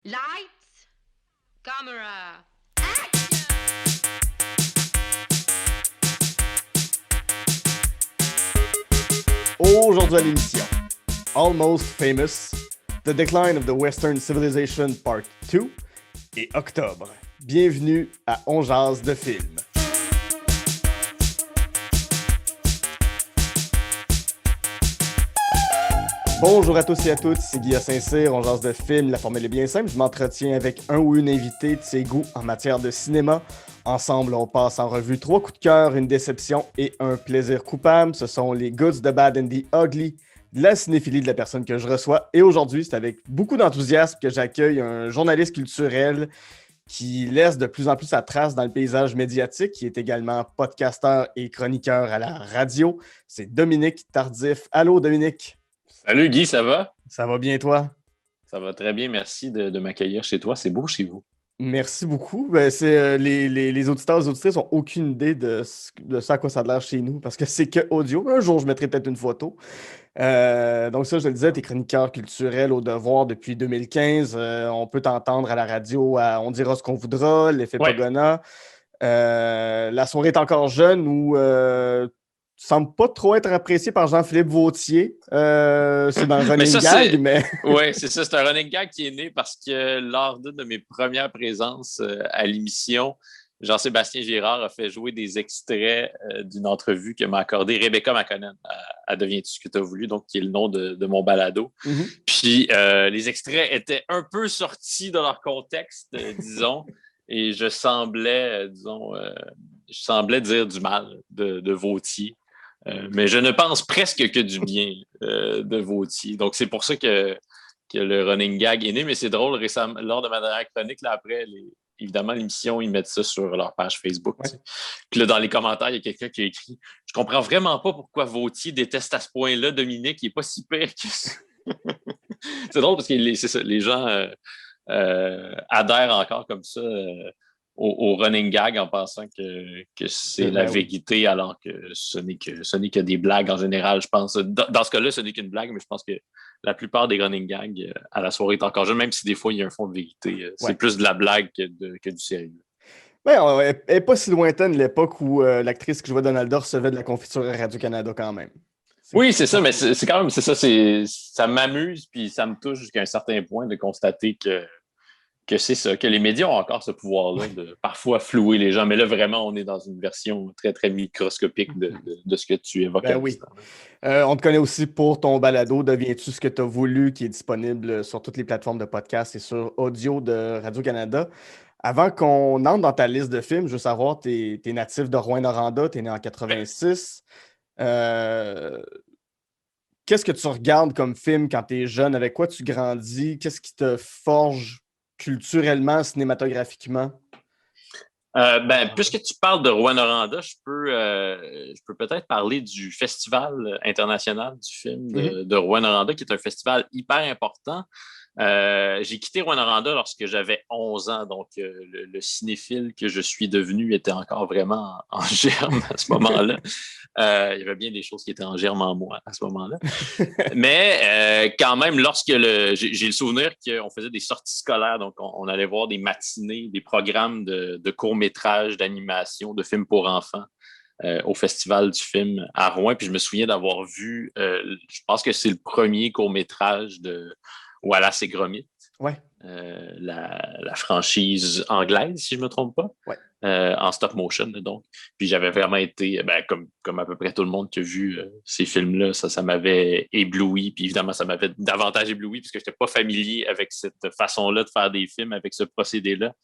Lights, camera. Aujourd'hui à l'émission, Almost Famous, The Decline of the Western Civilization Part 2 et Octobre. Bienvenue à On jase de film. Bonjour à tous et à toutes, c'est Guy Saint-Cyr, On jase de film. La formule est bien simple, je m'entretiens avec un ou une invitée de ses goûts en matière de cinéma. Ensemble, on passe en revue 3 coups de cœur, une déception et un plaisir coupable. Ce sont les goods, the bad and the ugly de la cinéphilie de la personne que je reçois. Et aujourd'hui, c'est avec beaucoup d'enthousiasme que j'accueille un journaliste culturel qui laisse de plus en plus sa trace dans le paysage médiatique, qui est également podcasteur et chroniqueur à la radio. C'est Dominique Tardif. Allô, Dominique? Salut Guy, ça va? Ça va bien, toi? Ça va très bien, merci de m'accueillir chez toi. C'est beau chez vous. Merci beaucoup. Ben, les auditeurs et les auditrices n'ont aucune idée de ça à quoi ça a l'air chez nous, parce que c'est que audio. Un jour, je mettrai peut-être une photo. Donc ça, je le disais, tu es chroniqueur culturel au Devoir depuis 2015. On peut t'entendre à la radio à On dira ce qu'on voudra, l'effet Ouais. Pagona. La soirée est encore jeune ou tu sembles pas trop être apprécié par Jean-Philippe Vautier. C'est dans le running gag, mais... Oui, c'est ça. C'est un running gag qui est né parce que lors d'une de mes premières présences à l'émission, Jean-Sébastien Girard a fait jouer des extraits d'une entrevue que m'a accordée Rebecca McConnell à Deviens-tu ce que tu as voulu, donc qui est le nom de mon balado. Mm-hmm. Puis les extraits étaient un peu sortis de leur contexte, disons, et je semblais dire du mal de Vautier. Mais je ne pense presque que du bien de Vautier. Donc, c'est pour ça que le running gag est né. Mais c'est drôle, récemment, lors de ma dernière chronique, là, après, évidemment, l'émission, ils mettent ça sur leur page Facebook. Ouais. Puis là, dans les commentaires, il y a quelqu'un qui a écrit « Je comprends vraiment pas pourquoi Vautier déteste à ce point-là Dominique, il n'est pas si pire que ça. » C'est drôle parce que les gens adhèrent encore comme ça au running gag en pensant que c'est la vérité, alors que ce n'est que des blagues en général, je pense. Dans ce cas-là, ce n'est qu'une blague, mais je pense que la plupart des running gags à la soirée est encore jeune, même si des fois, il y a un fond de vérité. C'est plus de la blague que du sérieux. Ben, elle n'est pas si lointaine l'époque où l'actrice qui jouait Donalda recevait de la confiture à Radio-Canada quand même. Oui, c'est ça, mais c'est quand même, c'est ça, ça m'amuse, puis ça me touche jusqu'à un certain point de constater que c'est ça, que les médias ont encore ce pouvoir-là de parfois flouer les gens. Mais là, vraiment, on est dans une version très, très microscopique de ce que tu évoques. Ben oui. On te connaît aussi pour ton balado Deviens-tu ce que tu as voulu, qui est disponible sur toutes les plateformes de podcast et sur audio de Radio-Canada. Avant qu'on entre dans ta liste de films, je veux savoir, tu es natif de Rouyn-Noranda, tu es né en 86. Qu'est-ce que tu regardes comme film quand tu es jeune? Avec quoi tu grandis? Qu'est-ce qui te forge culturellement, cinématographiquement? Puisque tu parles de Rouyn-Noranda, je peux peut-être parler du Festival international du film de Rouyn-Noranda, qui est un festival hyper important. J'ai quitté Rouyn-Noranda lorsque j'avais 11 ans, donc le cinéphile que je suis devenu était encore vraiment en germe à ce moment-là. Il y avait bien des choses qui étaient en germe en moi à ce moment-là. Mais quand même, j'ai le souvenir qu'on faisait des sorties scolaires, donc on allait voir des matinées, des programmes de courts-métrages, d'animation, de films pour enfants au Festival du film à Rouen. Puis je me souviens d'avoir vu, je pense que c'est le premier court-métrage de Wallace et Gromit. Ouais. La franchise anglaise, si je ne me trompe pas. Ouais. En stop motion, donc. Puis j'avais vraiment été, comme à peu près tout le monde qui a vu ces films-là, ça m'avait ébloui. Puis évidemment, ça m'avait davantage ébloui puisque je n'étais pas familier avec cette façon-là de faire des films, avec ce procédé-là.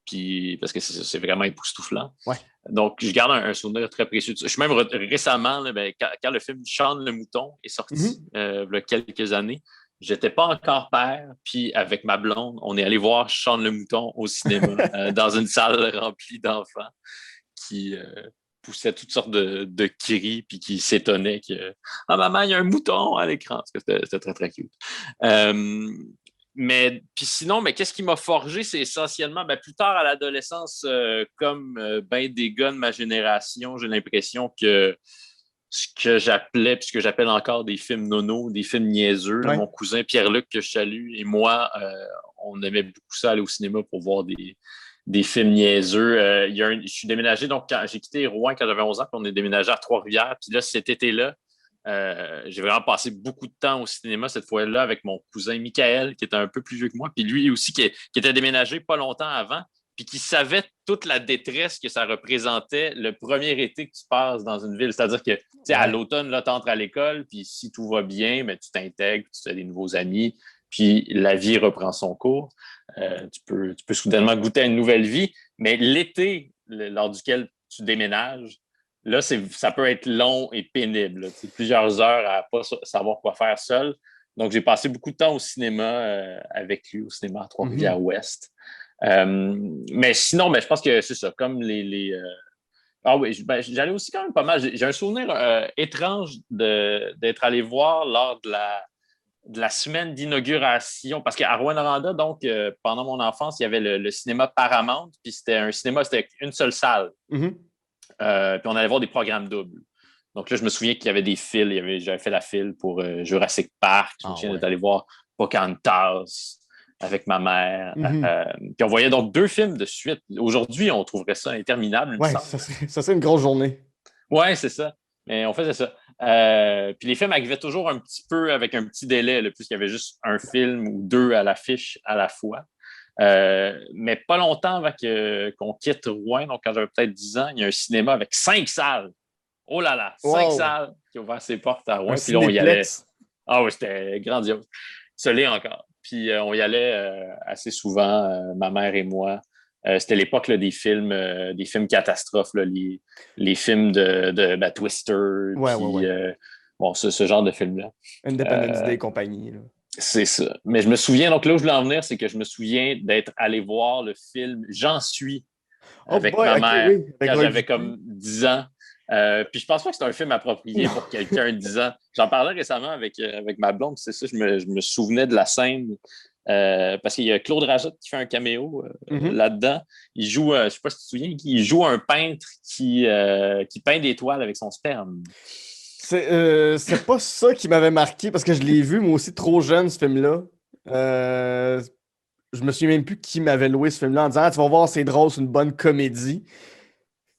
Puis parce que c'est vraiment époustouflant. Ouais. Donc, je garde un souvenir très précieux de ça. Je suis même récemment, là, quand le film Shaun le mouton est sorti, il y a quelques années, j'étais pas encore père, puis avec ma blonde, on est allé voir Shaun le mouton au cinéma, dans une salle remplie d'enfants qui poussaient toutes sortes de cris, puis qui s'étonnaient que « Ah, maman, il y a un mouton à l'écran! » C'était très, très cute. Mais puis sinon, qu'est-ce qui m'a forgé? C'est essentiellement, plus tard à l'adolescence, comme des gars de ma génération, j'ai l'impression que ce que j'appelais, puis ce que j'appelle encore des films nono, des films niaiseux. Ouais. Mon cousin Pierre-Luc, que je salue, et moi, on aimait beaucoup ça, aller au cinéma pour voir des films niaiseux. Je suis déménagé, donc j'ai quitté Rouen quand j'avais 11 ans, puis on est déménagé à Trois-Rivières. Puis là, cet été-là, j'ai vraiment passé beaucoup de temps au cinéma cette fois-là avec mon cousin Michael, qui était un peu plus vieux que moi, puis lui aussi qui était déménagé pas longtemps avant, puis qui savait toute la détresse que ça représentait le premier été que tu passes dans une ville. C'est-à-dire que à l'automne, tu entres à l'école, puis si tout va bien, ben, tu t'intègres, tu as des nouveaux amis, puis la vie reprend son cours. Tu peux soudainement goûter à une nouvelle vie, mais l'été lors duquel tu déménages, là, ça peut être long et pénible. Plusieurs heures à ne pas savoir quoi faire seul. Donc, j'ai passé beaucoup de temps au cinéma avec lui, au cinéma à Trois-Rivières-Ouest. Mais sinon, je pense que c'est ça, comme Ah oui, j'allais aussi quand même pas mal. J'ai un souvenir étrange d'être allé voir lors de la semaine d'inauguration, parce qu'à Rouyn-Noranda, donc, pendant mon enfance, il y avait le cinéma Paramount, puis c'était un cinéma, c'était une seule salle. Mm-hmm. Puis on allait voir des programmes doubles. Donc là, je me souviens qu'il y avait des files. J'avais fait la file pour Jurassic Park. Je me souviens d'être allé voir Pocahontas avec ma mère. Mm-hmm. Puis on voyait donc 2 films de suite. Aujourd'hui, on trouverait ça interminable. Ouais, ça serait une grosse journée. Ouais, c'est ça. Mais on faisait ça. Puis les films arrivaient toujours un petit peu avec un petit délai, puisqu'il y avait juste un film ou 2 à l'affiche à la fois. Mais pas longtemps avant qu'on quitte Rouen, donc quand j'avais peut-être 10 ans, il y a un cinéma avec 5 salles. Oh là là, 5 salles qui ont ouvert ses portes à Rouen. Puis là, on y allait. Ah oui, c'était grandiose. Ça l'est encore. Puis on y allait assez souvent, ma mère et moi. C'était l'époque des films catastrophes, là, les films de Twister, bon, ce genre de films-là. Independence Day et compagnie. Là. C'est ça. Mais je me souviens, donc là où je voulais en venir, c'est que je me souviens d'être allé voir le film J'en suis avec ma mère quand j'avais comme 10 ans. Puis je pense pas que c'est un film approprié pour quelqu'un de 10 ans. J'en parlais récemment avec ma blonde, c'est ça, je me souvenais de la scène. Parce qu'il y a Claude Rajotte qui fait un caméo là-dedans. Il joue, je ne sais pas si tu te souviens, il joue un peintre qui peint des toiles avec son sperme. C'est pas ça qui m'avait marqué parce que je l'ai vu, moi aussi, trop jeune, ce film-là. Je me souviens même plus qui m'avait loué ce film-là en disant tu vas voir, c'est drôle, c'est une bonne comédie.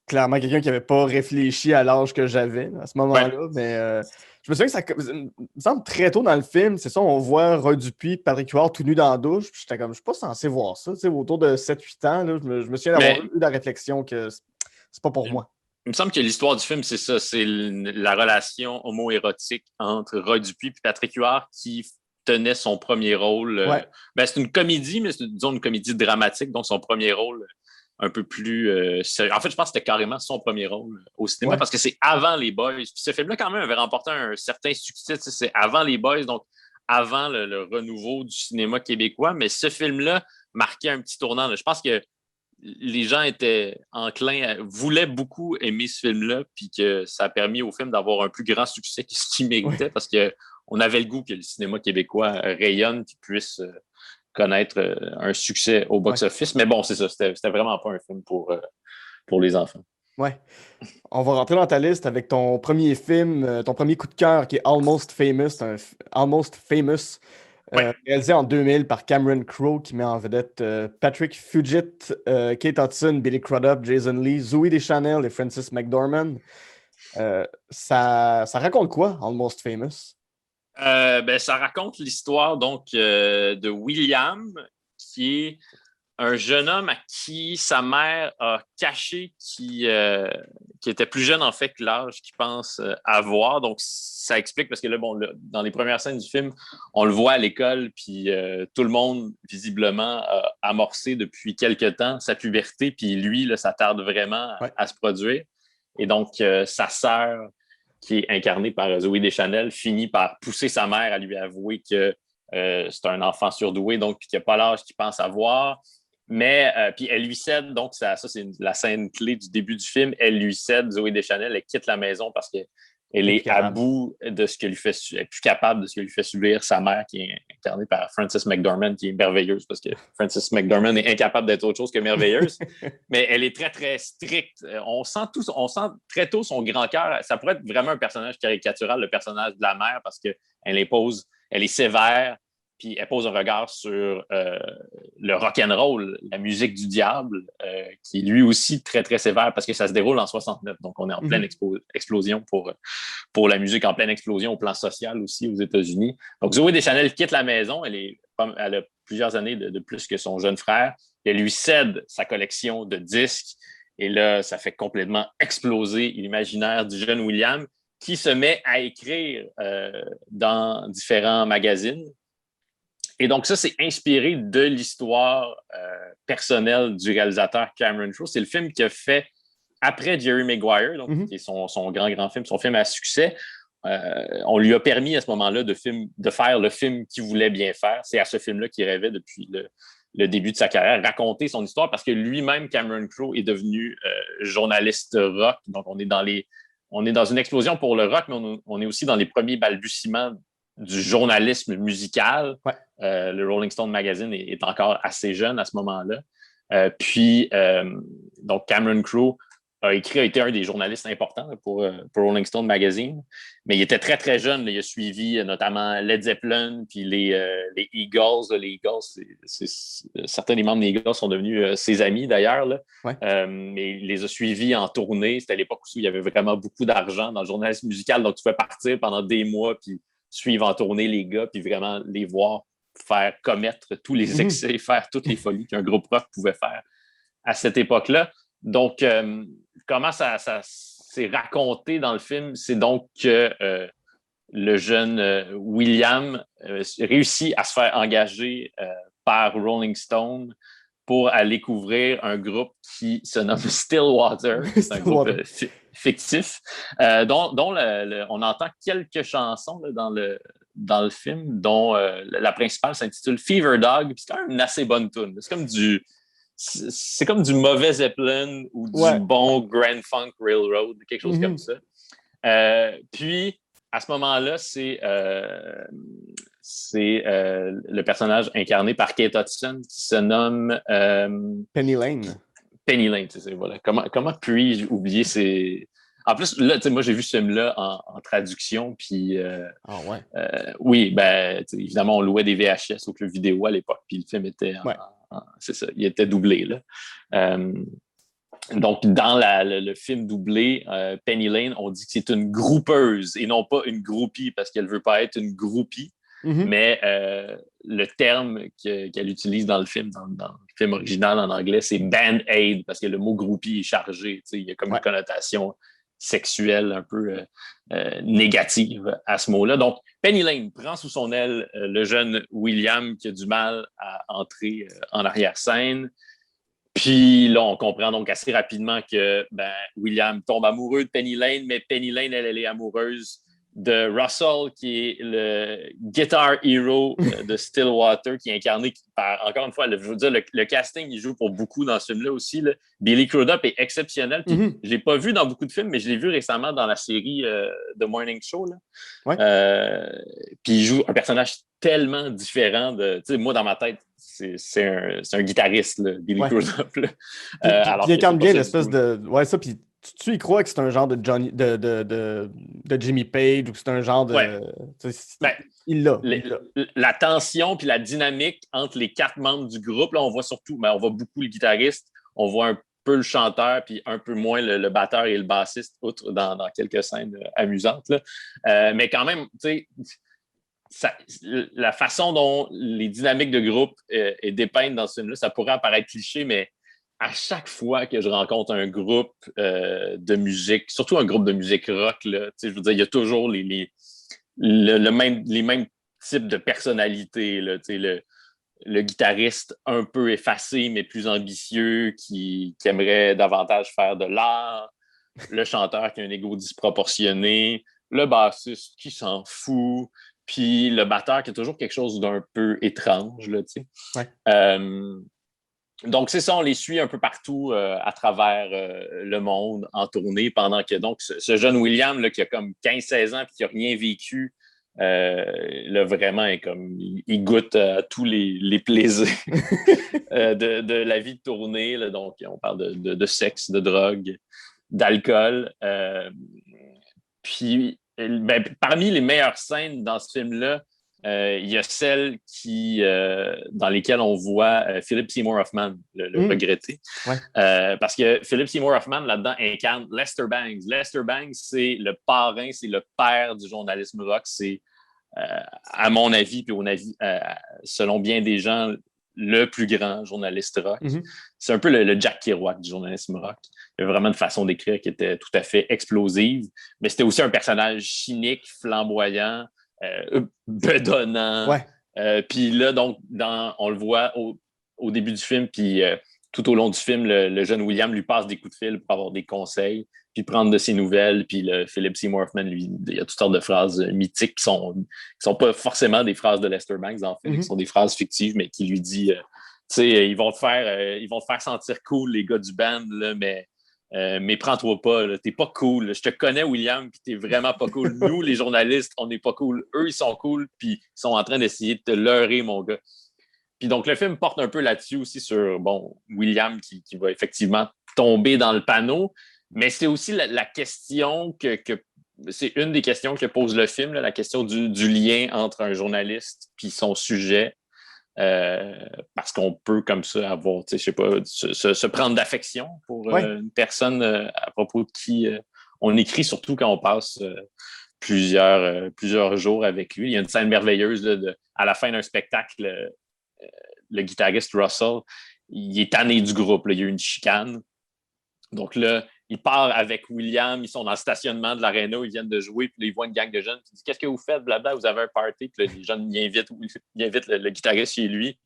Clairement, quelqu'un qui n'avait pas réfléchi à l'âge que j'avais à ce moment-là. Ouais. Mais je me souviens que ça me semble très tôt dans le film, c'est ça, on voit Roy Dupuis, Patrick Huard tout nu dans la douche. Puis j'étais comme, je suis pas censé voir ça. Autour de 7-8 ans, là, je me souviens d'avoir eu la réflexion que c'est pas pour moi. Il me semble que l'histoire du film, c'est ça, c'est la relation homo-érotique entre Roy Dupuis et Patrick Huard qui tenait son premier rôle. Ouais. C'est une comédie, mais c'est disons une comédie dramatique, donc son premier rôle un peu plus sérieux. En fait, je pense que c'était carrément son premier rôle au cinéma parce que c'est avant Les Boys. Puis ce film-là, quand même, avait remporté un certain succès. C'est avant Les Boys, donc avant le renouveau du cinéma québécois. Mais ce film-là marquait un petit tournant. Là. Je pense que les gens étaient voulaient beaucoup aimer ce film-là, puis que ça a permis au film d'avoir un plus grand succès que ce qu'il méritait, parce qu'on avait le goût que le cinéma québécois rayonne, qu'il puisse connaître un succès au box-office. Mais bon, c'est ça, c'était vraiment pas un film pour les enfants. Ouais. On va rentrer dans ta liste avec ton premier film, ton premier coup de cœur qui est Almost Famous. Réalisé en 2000 par Cameron Crowe, qui met en vedette Patrick Fugit, Kate Hudson, Billy Crudup, Jason Lee, Zooey Deschanel et Frances McDormand. Ça raconte quoi, Almost Famous? Ça raconte l'histoire donc de William, qui est un jeune homme à qui sa mère a caché qui était plus jeune en fait que l'âge qu'il pense avoir. Donc, ça explique parce que là, dans les premières scènes du film, on le voit à l'école, puis tout le monde, visiblement, a amorcé depuis quelque temps sa puberté, puis lui, là, ça tarde vraiment à se produire. Et donc, sa sœur, qui est incarnée par Zooey Deschanel, finit par pousser sa mère à lui avouer que c'est un enfant surdoué, donc qu'il n'a pas l'âge qu'il pense avoir. Mais puis elle lui cède, donc ça c'est la scène clé du début du film, elle lui cède, Zooey Deschanel, elle quitte la maison parce qu'elle est à bout de ce que lui fait, elle est plus capable de ce que lui fait subir sa mère, qui est incarnée par Frances McDormand, qui est merveilleuse, parce que Frances McDormand est incapable d'être autre chose que merveilleuse, mais elle est très, très stricte. On sent très tôt son grand cœur. Ça pourrait être vraiment un personnage caricatural, le personnage de la mère, parce qu'elle impose, elle est sévère, puis elle pose un regard sur le rock'n'roll, la musique du diable, qui est lui aussi très, très sévère parce que ça se déroule en 69. Donc, on est en pleine explosion pour la musique, en pleine explosion au plan social aussi aux États-Unis. Donc, Zooey Deschanel quitte la maison. Elle a plusieurs années de plus que son jeune frère. Elle lui cède sa collection de disques. Et là, ça fait complètement exploser l'imaginaire du jeune William qui se met à écrire dans différents magazines. Et donc, ça, c'est inspiré de l'histoire personnelle du réalisateur Cameron Crowe. C'est le film qu'il a fait après Jerry Maguire, donc, qui est son grand film, son film à succès. On lui a permis à ce moment-là de faire le film qu'il voulait bien faire. C'est à ce film-là qu'il rêvait depuis le début de sa carrière, raconter son histoire parce que lui-même, Cameron Crowe, est devenu journaliste rock. Donc, on est dans une explosion pour le rock, mais on est aussi dans les premiers balbutiements du journalisme musical. Ouais. Le Rolling Stone Magazine est encore assez jeune à ce moment-là. Donc, Cameron Crowe a été un des journalistes importants pour Rolling Stone Magazine, mais il était très, très jeune. Là. Il a suivi notamment Led Zeppelin, puis les Eagles. Les Eagles, certains des membres des Eagles sont devenus ses amis, d'ailleurs. Là. Ouais. Mais il les a suivis en tournée. C'était à l'époque où il y avait vraiment beaucoup d'argent dans le journalisme musical, donc tu pouvais partir pendant des mois, puis suivre en tournée les gars, puis vraiment les voir faire commettre tous les excès, faire toutes les folies qu'un groupe rock pouvait faire à cette époque-là. Donc, comment ça s'est raconté dans le film? C'est donc que le jeune William réussit à se faire engager par Rolling Stone pour aller couvrir un groupe qui se nomme Stillwater. C'est un groupe fictif, dont on entend quelques chansons là, dans le film, dont la principale s'intitule Fever Dog. C'est quand même une assez bonne tune. C'est comme du mauvais Zeppelin ou du bon Grand Funk Railroad, quelque chose comme ça. Puis, à ce moment-là, c'est le personnage incarné par Kate Hudson qui se nomme Penny Lane. Penny Lane, tu sais, voilà. Comment puis-je oublier ces... En plus, là, moi, j'ai vu ce film-là en traduction, puis... oui, évidemment, on louait des VHS au club vidéo à l'époque, puis le film était... c'est ça, il était doublé, là. Donc, dans le film doublé, Penny Lane, on dit que c'est une groupeuse et non pas une groupie, parce qu'elle ne veut pas être une groupie, mais le terme qu'elle utilise dans le film, dans le film original en anglais, c'est band-aid, parce que le mot groupie est chargé. Il y a comme une connotation sexuelle un peu négative à ce mot-là. Donc, Penny Lane prend sous son aile le jeune William qui a du mal à entrer en arrière-scène. Puis là, on comprend donc assez rapidement que William tombe amoureux de Penny Lane, mais Penny Lane, elle est amoureuse de Russell, qui est le guitar hero de Stillwater, qui est incarné par, encore une fois, je veux dire, le casting, il joue pour beaucoup dans ce film-là aussi. Là. Billy Crudup est exceptionnel. Puis, je ne l'ai pas vu dans beaucoup de films, mais je l'ai vu récemment dans la série The Morning Show. Là. Puis il joue un personnage tellement différent. Moi, dans ma tête, c'est un guitariste, là, Billy Crudup. Il incarne bien l'espèce de... Ouais, ça, puis tu y crois que c'est un genre de Jimmy Page ou que c'est un genre de... Il l'a. La tension puis la dynamique entre les 4 membres du groupe, là, on voit surtout, on voit beaucoup le guitariste, on voit un peu le chanteur puis un peu moins le batteur et le bassiste, outre dans quelques scènes amusantes. Là. Mais quand même, tu sais, la façon dont les dynamiques de groupe est dépeinte dans ce film-là, ça pourrait apparaître cliché, mais à chaque fois que je rencontre un groupe de musique, surtout un groupe de musique rock, là, je veux dire, il y a toujours les mêmes types de personnalités. Là, le guitariste un peu effacé, mais plus ambitieux, qui aimerait davantage faire de l'art, le chanteur qui a un ego disproportionné, le bassiste qui s'en fout, puis le batteur qui a toujours quelque chose d'un peu étrange. Là, donc, c'est ça, on les suit un peu partout à travers le monde en tournée, pendant que donc ce jeune William là, qui a comme 15-16 ans et qui n'a rien vécu, là, vraiment, il goûte à tous les plaisirs de la vie de tournée. Là, donc, on parle de sexe, de drogue, d'alcool. Puis, parmi les meilleures scènes dans ce film-là, il y a celles dans lesquelles on voit Philip Seymour Hoffman, le regretté. Ouais. Parce que Philip Seymour Hoffman, là-dedans, incarne Lester Bangs. Lester Bangs, c'est le parrain, c'est le père du journalisme rock. C'est, à mon avis, puis au avis, selon bien des gens, le plus grand journaliste rock. C'est un peu le Jack Kerouac du journalisme rock. Il y avait vraiment une façon d'écrire qui était tout à fait explosive, mais c'était aussi un personnage cynique, flamboyant, bedonnant. Ouais. Puis là, donc, on le voit au début du film, puis tout au long du film, le jeune William lui passe des coups de fil pour avoir des conseils, puis prendre de ses nouvelles. Puis Philip Seymour Hoffman, lui, il y a toutes sortes de phrases mythiques qui sont pas forcément des phrases de Lester Bangs, en fait, qui sont des phrases fictives, mais qui lui dit, tu sais, ils vont te faire sentir cool, les gars du band, là, mais prends-toi pas, là, t'es pas cool. Là. Je te connais, William, puis t'es vraiment pas cool. Nous, les journalistes, on n'est pas cool. Eux, ils sont cool, puis ils sont en train d'essayer de te leurrer, mon gars. Puis donc, le film porte un peu là-dessus aussi sur, William qui va effectivement tomber dans le panneau, mais c'est aussi la question que c'est une des questions que pose le film, là, la question du lien entre un journaliste puis son sujet. Parce qu'on peut comme ça avoir, je sais pas, se prendre d'affection pour une personne à propos de qui on écrit, surtout quand on passe plusieurs jours avec lui. Il y a une scène merveilleuse là, à la fin d'un spectacle, le guitariste Russell, il est tanné du groupe, là, il y a eu une chicane. Donc là, il part avec William, ils sont dans le stationnement de l'aréna, ils viennent de jouer, puis là, ils voient une gang de jeunes, puis ils disent « Qu'est-ce que vous faites? Blabla, vous avez un party. » Puis là, les jeunes ils invitent le guitariste chez lui.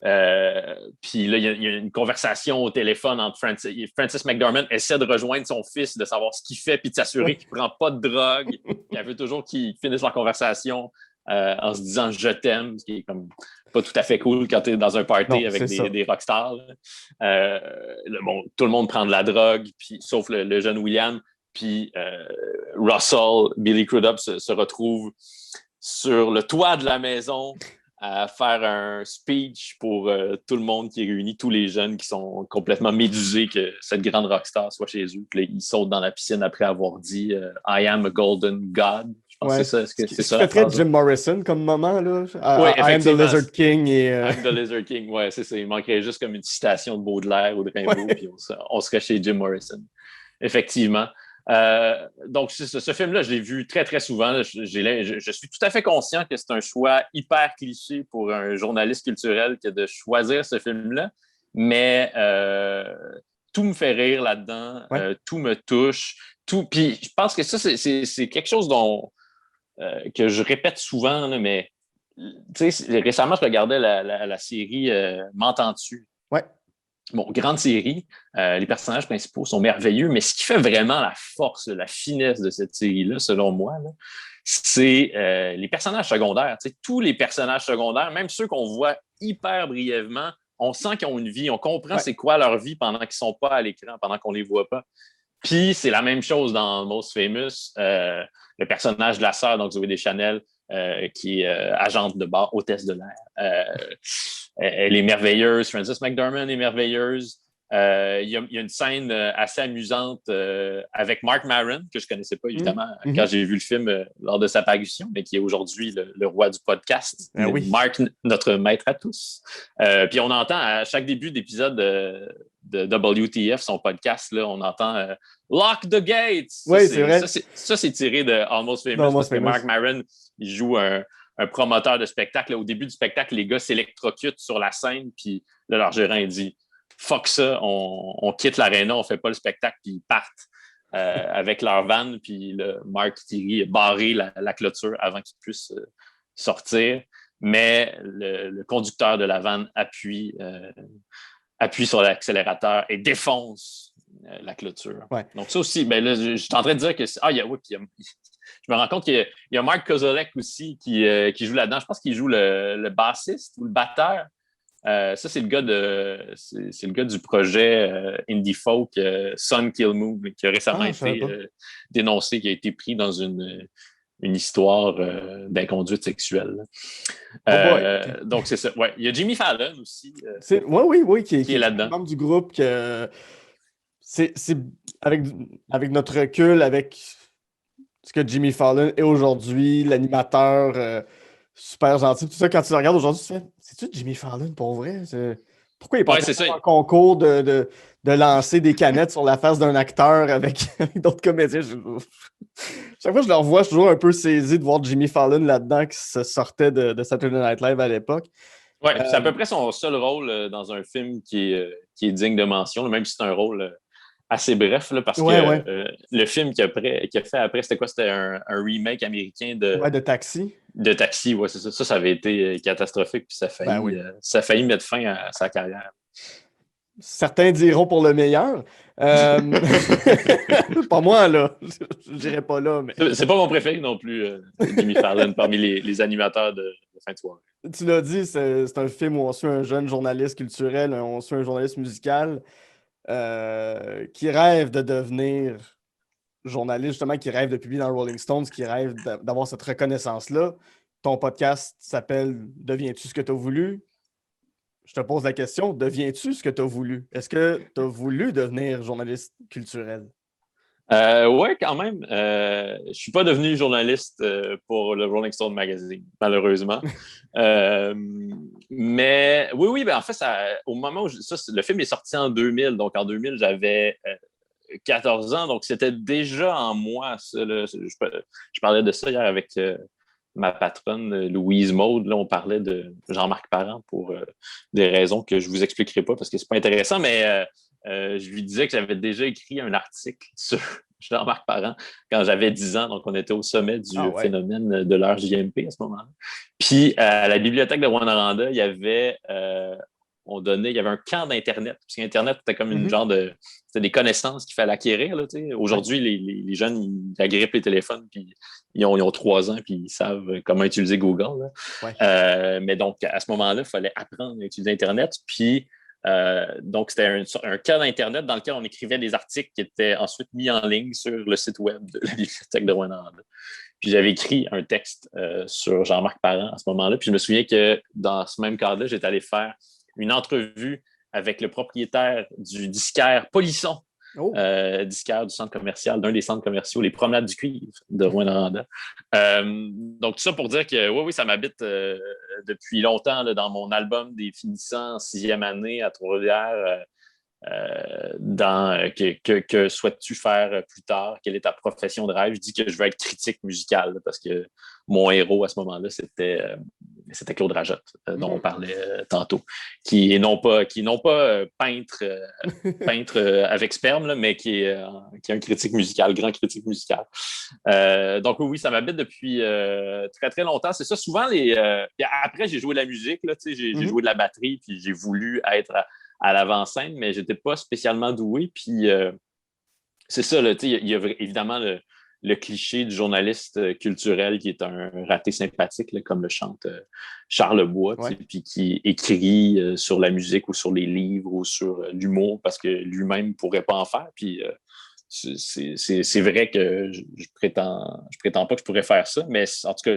Puis là, il y a une conversation au téléphone entre Francis McDormand essaie de rejoindre son fils, de savoir ce qu'il fait, puis de s'assurer qu'il ne prend pas de drogue. Il veut toujours qu'ils finissent leur conversation en se disant « Je t'aime », ce qui est comme pas tout à fait cool quand tu es dans un party avec des rockstars. Tout le monde prend de la drogue, puis, sauf le jeune William. Puis Russell, Billy Crudup se retrouve sur le toit de la maison à faire un speech pour tout le monde qui est réuni, tous les jeunes qui sont complètement médusés que cette grande rockstar soit chez eux. Puis là, ils sautent dans la piscine après avoir dit « I am a golden god ». Je pense que c'est ça. Est-ce que c'est ça? C'est très Jim Morrison comme moment, là. Oui, I am the Lizard King. I am the Lizard King, ouais, c'est ça. Il manquerait juste comme une citation de Baudelaire ou de Rimbaud, puis on serait chez Jim Morrison. Effectivement. Donc, ce film-là, je l'ai vu très, très souvent. Je suis tout à fait conscient que c'est un choix hyper cliché pour un journaliste culturel que de choisir ce film-là, mais tout me fait rire là-dedans, tout me touche. Puis je pense que ça, c'est quelque chose que je répète souvent, là, mais récemment, je regardais la série M'entends-tu? Ouais. Bon, grande série, les personnages principaux sont merveilleux, mais ce qui fait vraiment la force, la finesse de cette série-là, selon moi, là, c'est les personnages secondaires. Tous les personnages secondaires, même ceux qu'on voit hyper brièvement, on sent qu'ils ont une vie, on comprend c'est quoi leur vie pendant qu'ils ne sont pas à l'écran, pendant qu'on ne les voit pas. Puis c'est la même chose dans Most Famous, le personnage de la sœur, donc Zooey Deschanel, qui est agente de bar, hôtesse de l'air. Elle est merveilleuse. Frances McDormand est merveilleuse. Il y a une scène assez amusante avec Marc Maron, que je ne connaissais pas, évidemment, quand j'ai vu le film lors de sa parution, mais qui est aujourd'hui le roi du podcast. Oui. Marc, notre maître à tous. Puis on entend à chaque début d'épisode de WTF, son podcast, là, on entend Lock the Gates! Oui, c'est vrai. Ça, c'est tiré de Almost Famous, parce que Marc Maron, il joue un promoteur de spectacle. Là, au début du spectacle, les gars s'électrocutent sur la scène, puis là, leur gérant dit « Fuck ça, on quitte l'aréna, on fait pas le spectacle », puis ils partent avec leur van, puis le Marc Thierry a barré la clôture avant qu'ils puissent sortir. Mais le conducteur de la van appuie sur l'accélérateur et défonce la clôture. Ouais. Donc ça aussi, ben là, je suis en train de dire que... je me rends compte qu'il y a Mark Kozolek aussi qui joue là-dedans. Je pense qu'il joue le bassiste ou le batteur. Ça, c'est le gars du projet indie folk Sun Kill Move, qui a récemment été dénoncé, qui a été pris dans une histoire d'inconduite sexuelle. Donc, c'est ça. Ouais. Il y a Jimmy Fallon aussi. Oui, qui est là-dedans. Membre du groupe. C'est avec notre recul, avec ce que Jimmy Fallon est aujourd'hui, l'animateur super gentil. Tout ça, quand tu le regardes aujourd'hui, tu fais, c'est-tu Jimmy Fallon pour vrai? Pourquoi il n'est pas Ouais, c'est ça. en concours de lancer des canettes sur la face d'un acteur avec, avec d'autres comédiens? Chaque fois que je le revois, je suis toujours un peu saisi de voir Jimmy Fallon là-dedans qui se sortait de Saturday Night Live à l'époque. Ouais, c'est à peu près son seul rôle dans un film qui est digne de mention, même si c'est un rôle assez bref, là, parce que Ouais. le film qu'il a fait après, c'était quoi? C'était un remake américain Ouais, de Taxi. de Taxi. Ouais, c'est ça. Ça avait été catastrophique, puis Ben oui. ça a failly mettre fin à sa carrière. Certains diront pour le meilleur. Euh, Pas moi, là. Je dirais pas là, mais C'est pas mon préféré non plus, Jimmy Fallon, parmi les animateurs de fin de soirée. tu l'as dit, c'est un film où on suit un jeune journaliste culturel, on suit un journaliste musical qui rêve de devenir journaliste, justement, qui rêve de publier dans le Rolling Stones, qui rêve d'avoir cette reconnaissance-là. Ton podcast s'appelle Deviens-tu ce que tu as voulu? Je te pose la question, deviens-tu ce que tu as voulu? Est-ce que tu as voulu devenir journaliste culturel? Oui, quand même. Je suis pas devenu journaliste pour le Rolling Stone Magazine, malheureusement. Euh, mais oui, ben en fait, au moment où le film est sorti en 2000, donc en 2000, j'avais 14 ans, donc c'était déjà en moi, ça, là. Je parlais de ça hier avec ma patronne, Louise Maude. Là, on parlait de Jean-Marc Parent pour des raisons que je vous expliquerai pas parce que c'est pas intéressant, mais je lui disais que j'avais déjà écrit un article sur Jean-Marc Parent quand j'avais 10 ans, donc on était au sommet Ah du ouais. phénomène de l'heure JMP à ce moment-là. Puis à la bibliothèque de Rwanda, il y avait un camp d'Internet, parce qu'Internet, c'était comme une Mhm. genre de. C'était des connaissances qu'il fallait acquérir. Là, Ouais. aujourd'hui, les jeunes, ils agrippent les téléphones, puis ils ont 3 ans, puis ils savent comment utiliser Google. Là. Ouais. Mais donc, à ce moment-là, il fallait apprendre à utiliser Internet. Puis, donc, c'était un cas d'Internet dans lequel on écrivait des articles qui étaient ensuite mis en ligne sur le site web de la bibliothèque de Rwanda. Puis j'avais écrit un texte sur Jean-Marc Parent à ce moment-là. Puis je me souviens que dans ce même cadre-là, j'étais allé faire une entrevue avec le propriétaire du disquaire Polisson, Oh. disquaire du centre commercial, d'un des centres commerciaux, les Promenades du Cuivre de Rwanda. Donc, tout ça pour dire que oui, ça m'habite depuis longtemps là, dans mon album des finissants en 6e année à Trois-Rivières. Que souhaites-tu faire plus tard? Quelle est ta profession de rêve? Je dis que je veux être critique musicale là, parce que mon héros à ce moment-là, c'était Claude Rajotte, dont on parlait tantôt, qui est non pas peintre, peintre avec sperme, là, mais qui est un critique musical, grand critique musical. Donc oui, ça m'habite depuis très, très longtemps. C'est ça, souvent, après, j'ai joué de la musique, là, j'ai Mhm. joué de la batterie, puis j'ai voulu être à l'avant-scène, mais je n'étais pas spécialement doué. Puis c'est ça, il y a évidemment le cliché du journaliste culturel qui est un raté sympathique, là, comme le chante Charles Bois, Ouais. puis qui écrit sur la musique ou sur les livres ou sur l'humour parce que lui-même ne pourrait pas en faire. Puis c'est vrai que je prétends pas que je pourrais faire ça, mais en tout cas,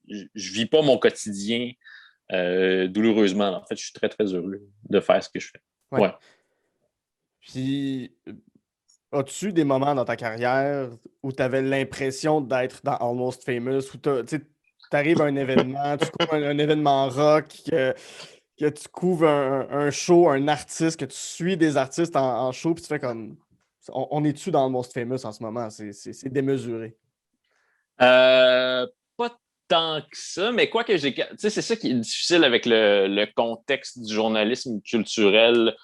je vis pas mon quotidien douloureusement. En fait, je suis très, très heureux de faire ce que je fais. Ouais. Ouais. Puis, as-tu des moments dans ta carrière où tu avais l'impression d'être dans Almost Famous, où tu arrives à un événement, tu couvres un événement rock, que tu couvres un show, un artiste, que tu suis des artistes en show, puis tu fais comme. On est-tu dans Almost Famous en ce moment? C'est démesuré. Pas tant que ça, mais quoi que j'ai. Tu sais, c'est ça qui est difficile avec le contexte du journalisme culturel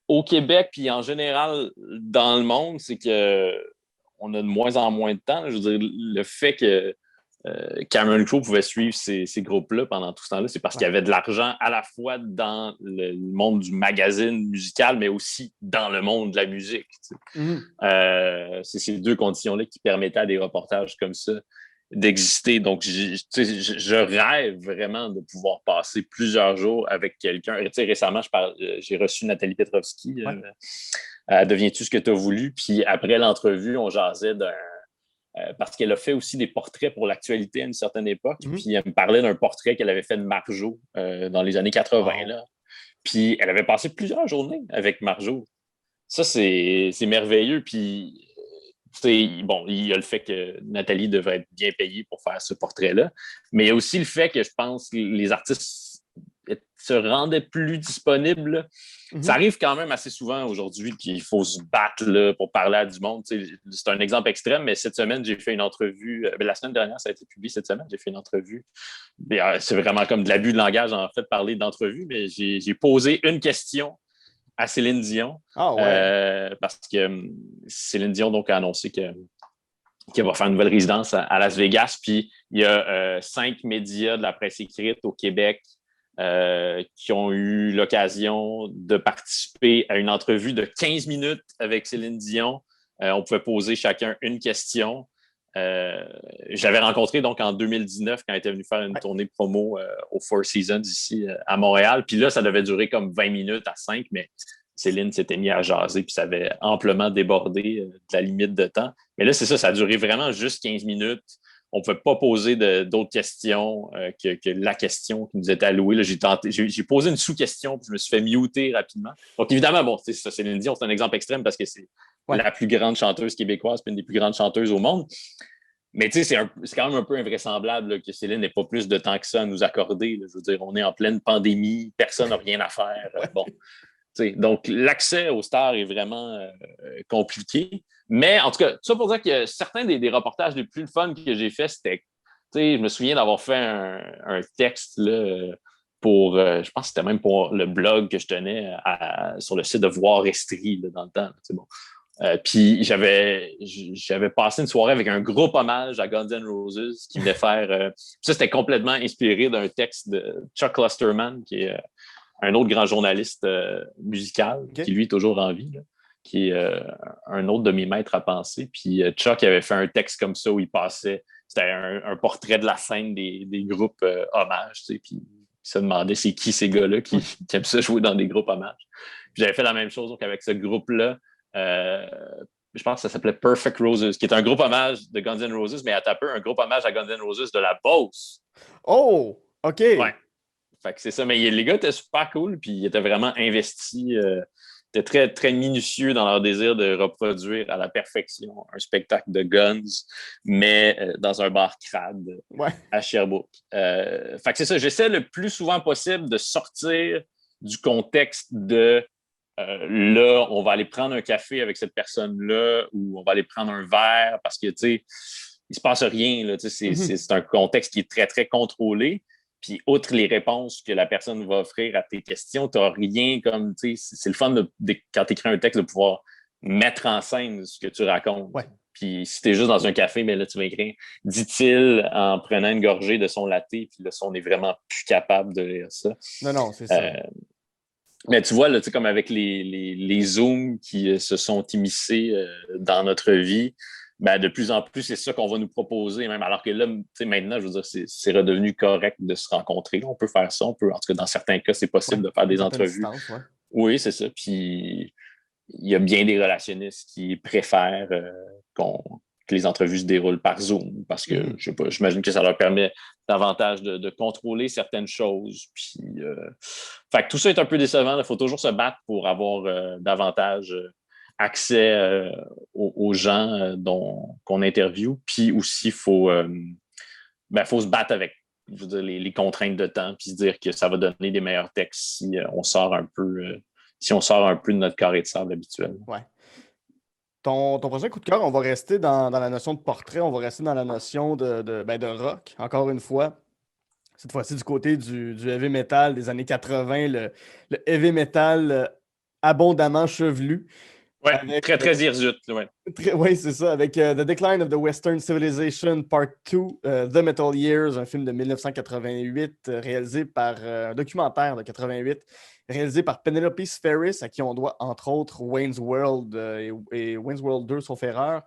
au Québec, puis en général dans le monde, c'est que on a de moins en moins de temps. Je veux dire, le fait que Cameron Crowe pouvait suivre ces groupes-là pendant tout ce temps-là, c'est parce qu'il y Ouais. avait de l'argent à la fois dans le monde du magazine musical, mais aussi dans le monde de la musique. Mhm. C'est ces deux conditions-là qui permettaient à des reportages comme ça d'exister. Donc, je rêve vraiment de pouvoir passer plusieurs jours avec quelqu'un. Récemment, j'ai reçu Nathalie Petrovski Ouais. à Deviens-tu ce que tu as voulu? Puis après l'entrevue, on jasait parce qu'elle a fait aussi des portraits pour l'actualité à une certaine époque. Mhm. Puis elle me parlait d'un portrait qu'elle avait fait de Marjo dans les années 80. Wow. Là. Puis elle avait passé plusieurs journées avec Marjo. Ça, c'est merveilleux. Puis bon, il y a le fait que Nathalie devait être bien payée pour faire ce portrait-là, mais il y a aussi le fait que je pense que les artistes se rendaient plus disponibles. Ça arrive quand même assez souvent aujourd'hui qu'il faut se battre là, pour parler à du monde. C'est un exemple extrême, mais cette semaine, j'ai fait une entrevue. La semaine dernière, ça a été publié cette semaine, j'ai fait une entrevue. C'est vraiment comme de l'abus de langage, en fait, parler d'entrevue, mais j'ai posé une question à Céline Dion. Ah ouais. Parce que Céline Dion donc, a annoncé qu'elle va faire une nouvelle résidence à Las Vegas. Puis il y a 5 médias de la presse écrite au Québec qui ont eu l'occasion de participer à une entrevue de 15 minutes avec Céline Dion. On pouvait poser chacun une question. J'avais rencontré donc en 2019 quand elle était venue faire une tournée promo au Four Seasons ici à Montréal. Puis là, ça devait durer comme 20 minutes à 5, mais Céline s'était mise à jaser puis ça avait amplement débordé de la limite de temps. Mais là, c'est ça, ça a duré vraiment juste 15 minutes. On ne pouvait pas poser d'autres questions que la question qui nous était allouée. Là, j'ai posé une sous-question puis je me suis fait muter rapidement. Donc, évidemment, bon, c'est ça, Céline Dion, c'est un exemple extrême parce que c'est la plus grande chanteuse québécoise puis une des plus grandes chanteuses au monde. Mais tu sais, c'est quand même un peu invraisemblable là, que Céline n'ait pas plus de temps que ça à nous accorder. Là. Je veux dire, on est en pleine pandémie, personne n'a rien à faire. Bon. Donc, l'accès aux stars est vraiment compliqué. Mais en tout cas, ça pour dire que certains des reportages les plus fun que j'ai faits, c'était, je me souviens d'avoir fait un texte là, pour, je pense que c'était même pour le blog que je tenais sur le site de Voir Estrie là, dans le temps. Bon. Puis j'avais passé une soirée avec un groupe hommage à Guns N' Roses qui venait faire... ça, c'était complètement inspiré d'un texte de Chuck Klosterman, qui est un autre grand journaliste musical, qui lui est toujours en vie, là, qui est un autre de mes maîtres à penser. Puis Chuck avait fait un texte comme ça où il passait... C'était un portrait de la scène des groupes hommages, tu sais, puis il se demandait c'est qui ces gars-là qui aiment ça jouer dans des groupes hommages. Puis j'avais fait la même chose donc, avec ce groupe-là. Je pense que ça s'appelait Perfect Roses, qui est un groupe hommage de Guns N' Roses, mais à taper un groupe hommage à Guns N' Roses de la Beauce. Oh, OK. Ouais. Fait que c'est ça. Mais les gars étaient super cool, puis ils étaient vraiment investis. Ils étaient très, très minutieux dans leur désir de reproduire à la perfection un spectacle de Guns, mais dans un bar crade à Sherbrooke. Fait que c'est ça. J'essaie le plus souvent possible de sortir du contexte de là, on va aller prendre un café avec cette personne-là ou on va aller prendre un verre parce que, tu sais, il se passe rien. Là, c'est un contexte qui est très, très contrôlé. Puis, outre les réponses que la personne va offrir à tes questions, tu n'as rien comme, tu sais, c'est le fun quand tu écris un texte de pouvoir mettre en scène ce que tu racontes. Ouais. Puis, si tu es juste dans un café, mais là, tu vas écrire, dit-il en prenant une gorgée de son latte, puis là, on n'est vraiment plus capable de lire ça. Non, c'est ça. Mais tu vois, là, comme avec les Zooms qui se sont immiscés dans notre vie, ben, de plus en plus, c'est ça qu'on va nous proposer. Même alors que là, maintenant, je veux dire, c'est redevenu correct de se rencontrer. On peut faire ça. En tout cas, dans certains cas, c'est possible de faire des entrevues. Oui, c'est ça. Puis, il y a bien des relationnistes qui préfèrent que les entrevues se déroulent par Zoom parce que, je sais pas, j'imagine que ça leur permet davantage de contrôler certaines choses. Puis, fait que tout ça est un peu décevant. Il faut toujours se battre pour avoir davantage accès aux gens qu'on interviewe. Puis aussi, il faut se battre avec je veux dire, les contraintes de temps puis se dire que ça va donner des meilleurs textes si on sort un peu de notre carré de sable habituel. Ouais. Ton prochain coup de cœur, on va rester dans la notion de portrait, on va rester dans la notion de rock, encore une fois. Cette fois-ci, du côté du heavy metal des années 80, le heavy metal abondamment chevelu. Oui, très, très hirsute. Oui, c'est ça. Avec The Decline of the Western Civilization Part 2, The Metal Years, un film de 1988 réalisé par un documentaire de 88 réalisé par Penelope Spheris, à qui on doit entre autres Wayne's World et Wayne's World 2, sauf erreur.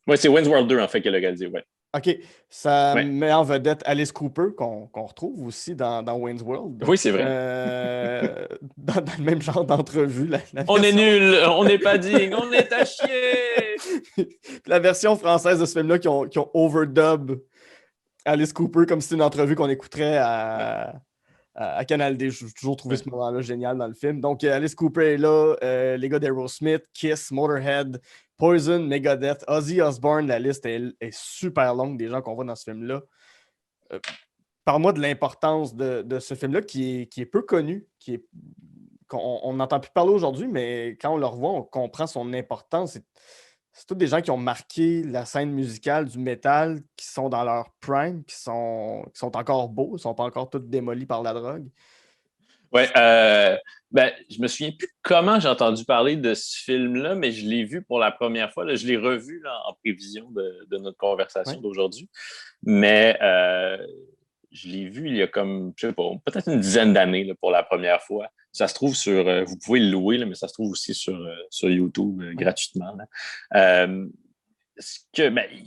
Oui, c'est Wayne's World 2 en fait qu'elle a réalisé, oui. OK. Ça met en vedette Alice Cooper, qu'on retrouve aussi dans Wayne's World. Oui, c'est vrai. Dans le même genre d'entrevue. On est nul, on n'est pas digne, on est à chier! La version française de ce film-là qui ont overdub Alice Cooper comme si c'était une entrevue qu'on écouterait à Canal D. J'ai toujours trouvé ce moment-là génial dans le film. Donc, Alice Cooper est là, les gars d'Aerosmith, Kiss, Motorhead, Poison, Megadeth, Ozzy Osbourne. La liste est super longue des gens qu'on voit dans ce film-là. Parle-moi de l'importance de ce film-là qui est peu connu, qu'on n'entend plus parler aujourd'hui, mais quand on le revoit, on comprend son importance. C'est tous des gens qui ont marqué la scène musicale du métal, qui sont dans leur prime, qui sont encore beaux, ils ne sont pas encore tous démolis par la drogue. Ouais, je me souviens plus comment j'ai entendu parler de ce film-là, mais je l'ai vu pour la première fois. Là, je l'ai revu là, en prévision de notre conversation d'aujourd'hui. Mais je l'ai vu il y a comme, je sais pas, peut-être une dizaine d'années là, pour la première fois. Ça se trouve sur, vous pouvez le louer, là, mais ça se trouve aussi sur YouTube gratuitement. Là.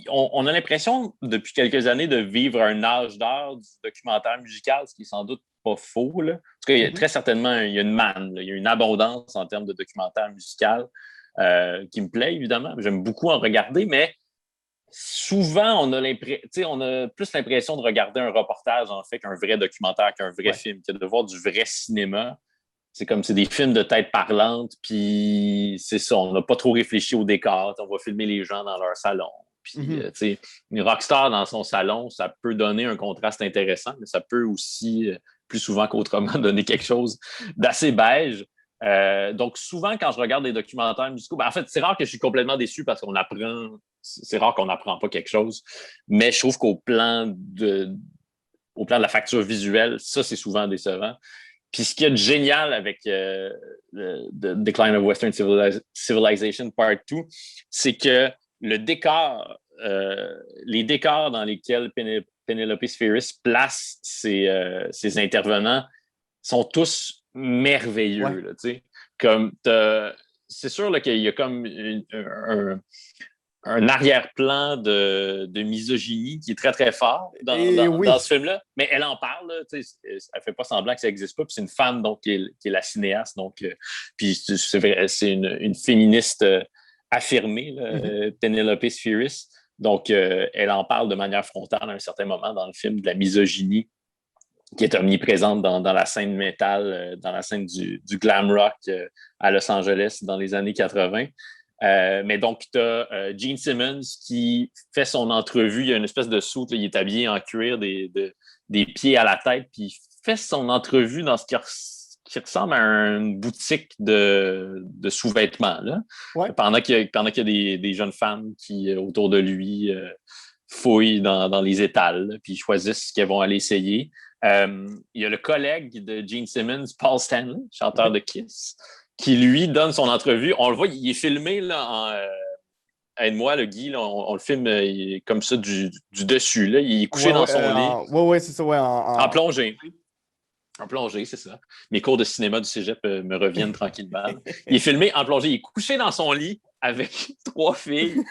On a l'impression depuis quelques années de vivre un âge d'or du documentaire musical, ce qui est sans doute pas faux. Là. En tout cas, il y a très certainement il y a une manne, là, il y a une abondance en termes de documentaire musical qui me plaît, évidemment. J'aime beaucoup en regarder, mais souvent, on a plus l'impression de regarder un reportage, en fait, qu'un vrai documentaire, qu'un vrai film, que de voir du vrai cinéma. C'est comme c'est des films de tête parlante, puis c'est ça, on n'a pas trop réfléchi au décor. On va filmer les gens dans leur salon. Puis, une rockstar dans son salon, ça peut donner un contraste intéressant, mais ça peut aussi, plus souvent qu'autrement, donner quelque chose d'assez beige. Donc, souvent, quand je regarde des documentaires musicaux, en fait, c'est rare que je suis complètement déçu parce qu'on apprend. C'est rare qu'on n'apprend pas quelque chose, mais je trouve qu'au plan de la facture visuelle, ça, c'est souvent décevant. Puis ce qu'il y a de génial avec The Decline of Western Civilization Part 2, c'est que le décor, les décors dans lesquels Penelope Spheeris place ses intervenants sont tous merveilleux. Là, comme c'est sûr là, qu'il y a comme un arrière-plan de misogynie qui est très, très fort dans ce film-là. Mais elle en parle. Là, elle ne fait pas semblant que ça n'existe pas. Puis c'est une femme donc, qui est la cinéaste. Donc, puis c'est vrai, c'est une féministe affirmée, là, Penelope Spheeris. Donc, elle en parle de manière frontale à un certain moment dans le film de la misogynie qui est omniprésente dans la scène métal, dans la scène du glam rock à Los Angeles dans les années 80. Mais donc, tu as Gene Simmons qui fait son entrevue. Il y a une espèce de soute, il est habillé en cuir des pieds à la tête, puis il fait son entrevue dans ce qui ressemble à une boutique de sous-vêtements. Là. Ouais. Pendant qu'il y a des jeunes femmes qui, autour de lui, fouillent dans les étals, là, puis choisissent ce qu'elles vont aller essayer. Il y a le collègue de Gene Simmons, Paul Stanley, chanteur de Kiss, qui, lui, donne son entrevue. On le voit, il est filmé là, aide-moi, le Guy, là, on le filme comme ça du dessus. Là. Il est couché dans son lit. Oui, c'est ça. En plongée. En plongée, c'est ça. Mes cours de cinéma du cégep me reviennent tranquillement. Il est filmé en plongée. Il est couché dans son lit avec 3 filles.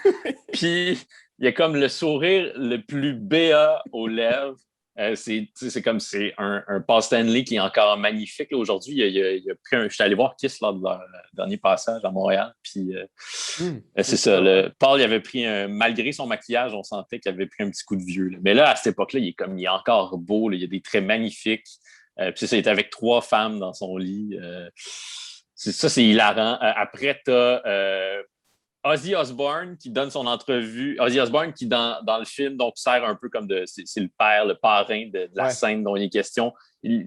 Puis, il y a comme le sourire le plus béat aux lèvres. C'est comme c'est un Paul Stanley qui est encore magnifique. Là, aujourd'hui, il a pris je suis allé voir Kiss lors de leur dernier passage à Montréal. Puis c'est ça. Paul il avait pris malgré son maquillage, on sentait qu'il avait pris un petit coup de vieux. Là. Mais là, à cette époque-là, il est encore beau. Là, il a des traits magnifiques. Puis ça, il était avec 3 femmes dans son lit. C'est hilarant. Après, tu as Ozzy Osbourne qui donne son entrevue. Ozzy Osbourne qui, dans le film, donc sert un peu comme c'est le père, le parrain de la scène dont il est question.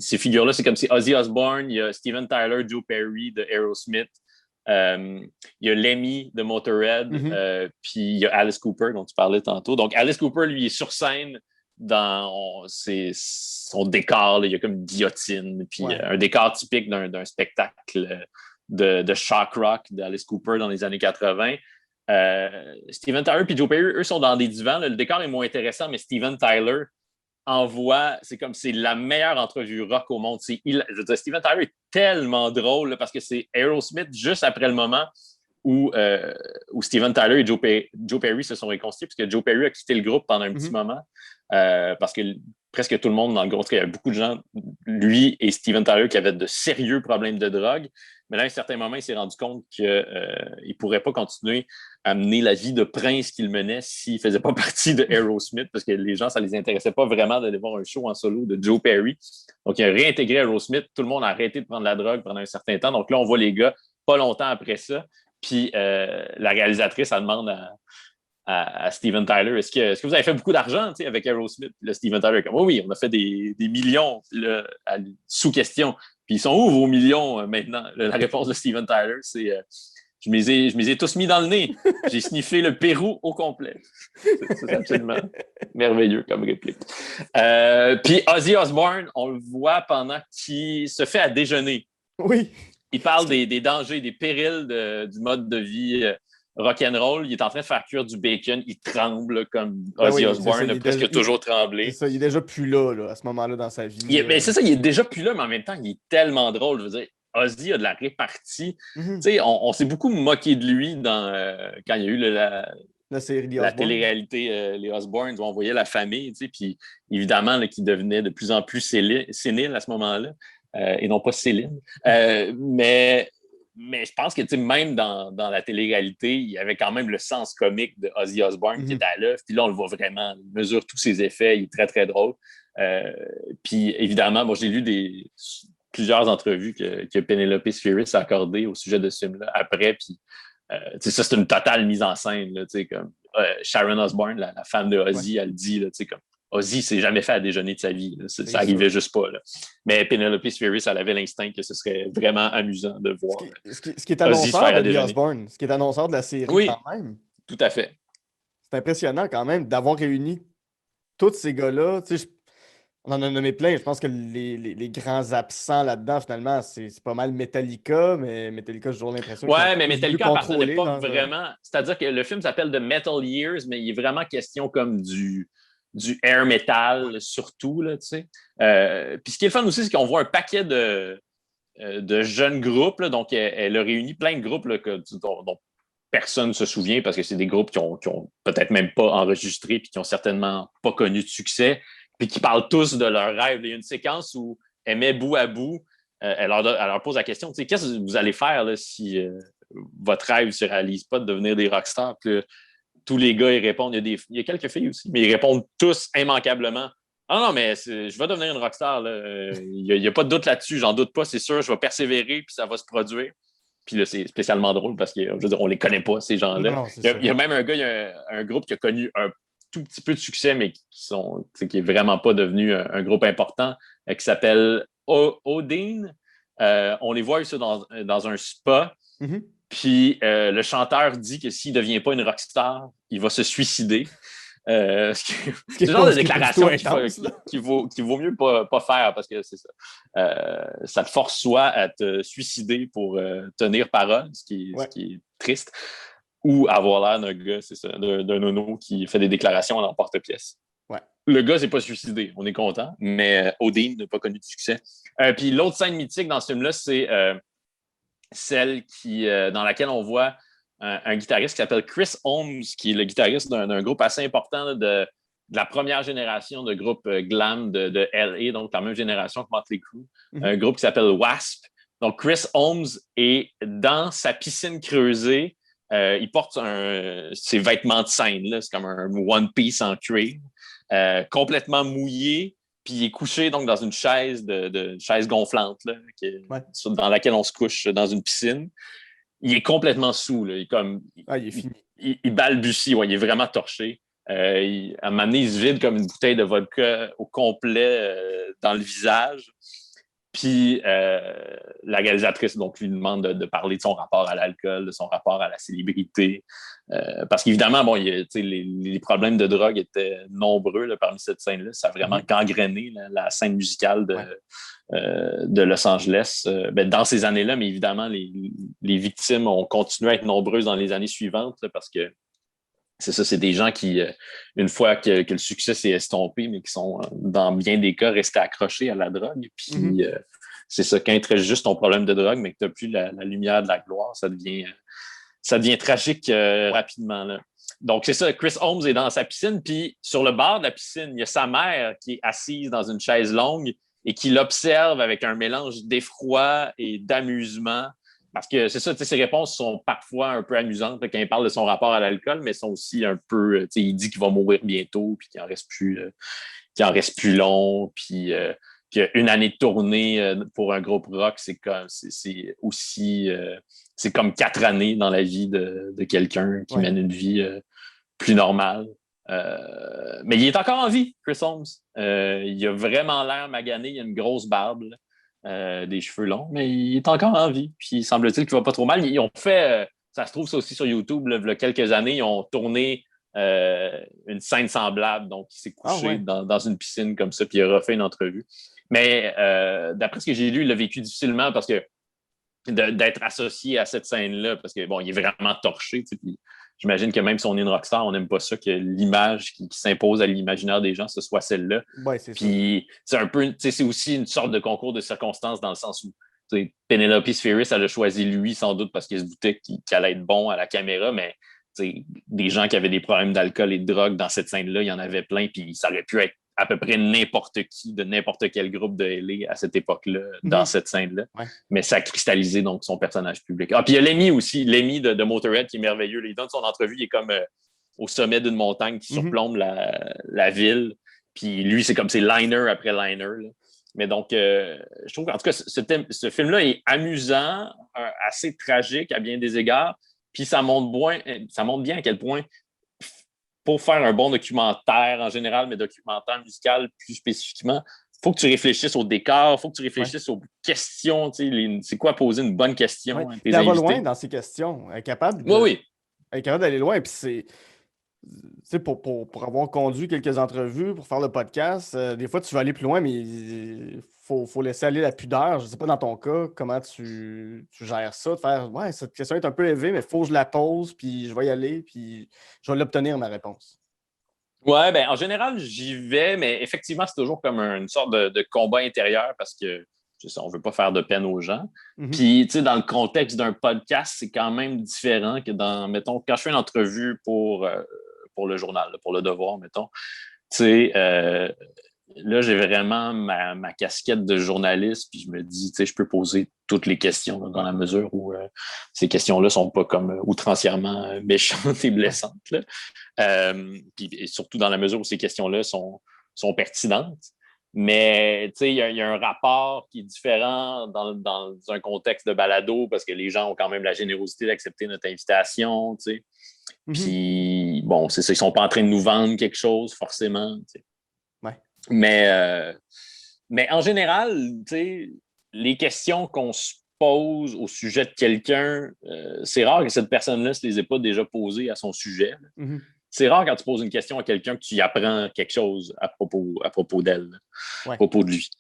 Ces figures-là, c'est comme si Ozzy Osbourne, il y a Steven Tyler, Joe Perry de Aerosmith, il y a Lemmy de Motorhead, puis il y a Alice Cooper dont tu parlais tantôt. Donc, Alice Cooper, lui, est sur scène dans son décor. Là, il y a comme une guillotine, puis un décor typique d'un spectacle de shock rock d'Alice Cooper dans les années 80. Steven Tyler et Joe Perry, eux, sont dans des divans. Là, le décor est moins intéressant, mais Steven Tyler c'est la meilleure entrevue rock au monde. Je veux dire, Steven Tyler est tellement drôle là, parce que c'est Aerosmith juste après le moment où Steven Tyler et Joe Perry se sont réconciliés, parce que Joe Perry a quitté le groupe pendant un petit moment, parce que presque tout le monde dans le groupe, il y avait beaucoup de gens, lui et Steven Tyler, qui avaient de sérieux problèmes de drogue. Mais là, à un certain moment, il s'est rendu compte qu'il ne pourrait pas continuer à mener la vie de prince qu'il menait s'il ne faisait pas partie de Aerosmith, parce que les gens, ça ne les intéressait pas vraiment d'aller voir un show en solo de Joe Perry. Donc, il a réintégré Aerosmith. Tout le monde a arrêté de prendre la drogue pendant un certain temps. Donc là, on voit les gars pas longtemps après ça. Puis la réalisatrice, elle demande à Steven Tyler, est-ce que vous avez fait beaucoup d'argent avec Aerosmith? Là, Steven Tyler est comme, oui, on a fait des millions. Là, sous question. Puis ils sont où vos millions maintenant? La réponse de Steven Tyler, c'est je me les ai tous mis dans le nez. J'ai sniffé le Pérou au complet. C'est absolument merveilleux comme réplique. Puis Ozzy Osbourne, on le voit pendant qu'il se fait à déjeuner. Oui. Il parle des dangers, des périls du mode de vie rock'n'roll. Il est en train de faire cuire du bacon. Il tremble comme Ozzy Osbourne a presque toujours tremblé. C'est ça, il est déjà plus là, à ce moment-là dans sa vie. Mais c'est ça, il est déjà plus là, mais en même temps, il est tellement drôle. Je veux dire, Ozzy a de la répartie. Mm-hmm. On s'est beaucoup moqué de lui quand il y a eu la série la télé-réalité Les Osbournes, où on voyait la famille, puis évidemment, qui devenait de plus en plus sénile à ce moment-là, et non pas Céline. Mais je pense que même dans la télé-réalité, il y avait quand même le sens comique de Ozzy Osbourne qui était à l'œuvre. Puis là, on le voit vraiment, il mesure tous ses effets, il est très, très drôle. Puis évidemment, moi, j'ai lu plusieurs entrevues que Penelope Spheeris a accordées au sujet de ce film-là après. Puis ça, c'est une totale mise en scène. Là, comme Sharon Osbourne, la femme de Ozzy, elle dit là, comme Ozzy s'est jamais fait à déjeuner de sa vie. Ça n'arrivait juste pas. Là. Mais Penelope Spheeris, elle avait l'instinct que ce serait vraiment amusant de voir. Ce qui est annonceur de Osbourne, ce qui est annonceur de la série quand même. Tout à fait. C'est impressionnant quand même d'avoir réuni tous ces gars-là. On en a nommé plein. Je pense que les grands absents là-dedans, finalement, c'est pas mal Metallica, mais Metallica, j'ai toujours l'impression que mais Metallica appartenait pas vraiment. C'est-à-dire que le film s'appelle The Metal Years, mais il est vraiment question comme du air metal, surtout. Là, puis ce qui est le fun aussi, c'est qu'on voit un paquet de jeunes groupes. Là, donc, elle a réuni plein de groupes là, dont personne ne se souvient parce que c'est des groupes qui ont peut-être même pas enregistré puis qui ont certainement pas connu de succès. Puis qui parlent tous de leurs rêves. Il y a une séquence où elle met bout à bout, elle leur pose la question, qu'est-ce que vous allez faire là, si votre rêve ne se réalise pas de devenir des rockstars? Puis tous les gars, ils répondent, il y a quelques filles aussi, mais ils répondent tous immanquablement. Ah non, mais je vais devenir une rockstar. Il n'y a pas de doute là-dessus, j'en doute pas, c'est sûr, je vais persévérer, puis ça va se produire. Puis là, c'est spécialement drôle parce que, je veux dire, on les connaît pas, ces gens-là. Non, il y a même un gars, il y a un groupe qui a connu un tout petit peu de succès, mais qui est vraiment pas devenu un groupe important, qui s'appelle Odin. On les voit ici dans un spa. Mm-hmm. Puis le chanteur dit que s'il ne devient pas une rockstar, il va se suicider. C'est le genre de déclaration qu'il vaut mieux pas faire parce que c'est ça. Ça te force soit à te suicider pour tenir parole, ce qui est triste, ou avoir l'air d'un gars, c'est ça, d'un nono qui fait des déclarations en porte-pièce. Ouais. Le gars s'est pas suicidé, on est content, mais Odin n'a pas connu de succès. Puis l'autre scène mythique dans ce film-là, c'est celle dans laquelle on voit un guitariste qui s'appelle Chris Holmes, qui est le guitariste d'un groupe assez important là, de la première génération de groupe glam de LA, donc la même génération que Motley Crue, un groupe qui s'appelle Wasp. Donc Chris Holmes est dans sa piscine creusée. Il porte ses vêtements de scène, là, c'est comme un one piece en cuir, complètement mouillé, puis il est couché donc dans une chaise chaise gonflante là, dans laquelle on se couche dans une piscine. Il est complètement saoul. Là. Il est fini. Il balbutie, il est vraiment torché. À un moment donné, il se vide comme une bouteille de vodka au complet dans le visage. Puis la réalisatrice donc, lui demande de parler de son rapport à l'alcool, de son rapport à la célébrité. Parce qu'évidemment, les problèmes de drogue étaient nombreux là, parmi cette scène-là. Ça a vraiment gangréné la scène musicale de Los Angeles dans ces années-là. Mais évidemment, les victimes ont continué à être nombreuses dans les années suivantes là, parce que c'est ça, c'est des gens qui, une fois que le succès s'est estompé, mais qui sont, dans bien des cas, restés accrochés à la drogue. Puis, c'est ça, quand tu restes juste ton problème de drogue, mais que tu n'as plus la lumière de la gloire, ça devient tragique rapidement. Là. Donc, c'est ça, Chris Holmes est dans sa piscine, puis sur le bord de la piscine, il y a sa mère qui est assise dans une chaise longue et qui l'observe avec un mélange d'effroi et d'amusement. Parce que c'est ça, ses réponses sont parfois un peu amusantes là, quand il parle de son rapport à l'alcool, mais sont aussi un peu, il dit qu'il va mourir bientôt, puis qu'il en reste plus long, puis qu'une année de tournée pour un groupe rock, c'est aussi, c'est comme 4 années dans la vie de quelqu'un qui mène une vie plus normale. Mais il est encore en vie, Chris Holmes. Il a vraiment l'air magané, il a une grosse barbe, des cheveux longs, mais il est encore en vie. Puis semble-t-il qu'il va pas trop mal. Ils ont fait, ça se trouve ça aussi sur YouTube, là, il y a quelques années, ils ont tourné une scène semblable. Donc, il s'est couché dans une piscine comme ça, puis il a refait une entrevue. Mais d'après ce que j'ai lu, il l'a vécu difficilement parce que d'être associé à cette scène-là, parce que bon, il est vraiment torché. Puis j'imagine que même si on est une rockstar, on n'aime pas ça que l'image qui s'impose à l'imaginaire des gens, ce soit celle-là. Ouais, c'est puis c'est aussi une sorte de concours de circonstances dans le sens où Penelope Spheris, elle a choisi lui sans doute parce qu'elle se doutait qu'il allait être bon à la caméra, mais des gens qui avaient des problèmes d'alcool et de drogue dans cette scène-là, il y en avait plein, puis ça aurait pu être à peu près n'importe qui de n'importe quel groupe de LA à cette époque-là, dans cette scène-là. Ouais. Mais ça a cristallisé donc son personnage public. Ah, puis il y a Lemmy aussi, Lemmy de Motorhead qui est merveilleux. Il donne son entrevue, il est comme au sommet d'une montagne qui surplombe la ville. Puis lui, c'est comme c'est liner après liner. Là. Mais donc, je trouve qu'en tout cas, ce film-là est amusant, assez tragique à bien des égards. Puis ça montre bien à quel point, pour faire un bon documentaire en général, mais documentaire musical plus spécifiquement, il faut que tu réfléchisses au décor, il faut que tu réfléchisses aux questions. C'est quoi poser une bonne question? Ouais. Elle va loin dans ses questions. Elle est capable d'aller loin. Puis c'est pour avoir conduit quelques entrevues, pour faire le podcast, des fois tu vas aller plus loin, mais il faut laisser aller la pudeur. Je ne sais pas dans ton cas comment tu gères ça, de faire cette question est un peu élevée, mais il faut que je la pose, puis je vais y aller, puis je vais l'obtenir ma réponse. Ouais, ben en général, j'y vais, mais effectivement, c'est toujours comme une sorte de combat intérieur parce que on ne veut pas faire de peine aux gens. Puis, tu sais, dans le contexte d'un podcast, c'est quand même différent que mettons, quand je fais une entrevue pour le journal, pour Le Devoir, mettons, tu sais, là, j'ai vraiment ma casquette de journaliste, puis je me dis, tu sais, je peux poser toutes les questions là, dans la mesure où ces questions-là ne sont pas comme outrancièrement méchantes et blessantes. Là. Et surtout dans la mesure où ces questions-là sont pertinentes. Mais, tu sais, il y a un rapport qui est différent dans un contexte de balado parce que les gens ont quand même la générosité d'accepter notre invitation, tu sais. Puis, bon, c'est ça, ils ne sont pas en train de nous vendre quelque chose, forcément, tu sais. Mais en général, tu sais, les questions qu'on se pose au sujet de quelqu'un, c'est rare que cette personne-là ne se les ait pas déjà posées à son sujet. C'est rare quand tu poses une question à quelqu'un que tu y apprends quelque chose à propos d'elle, à propos de lui.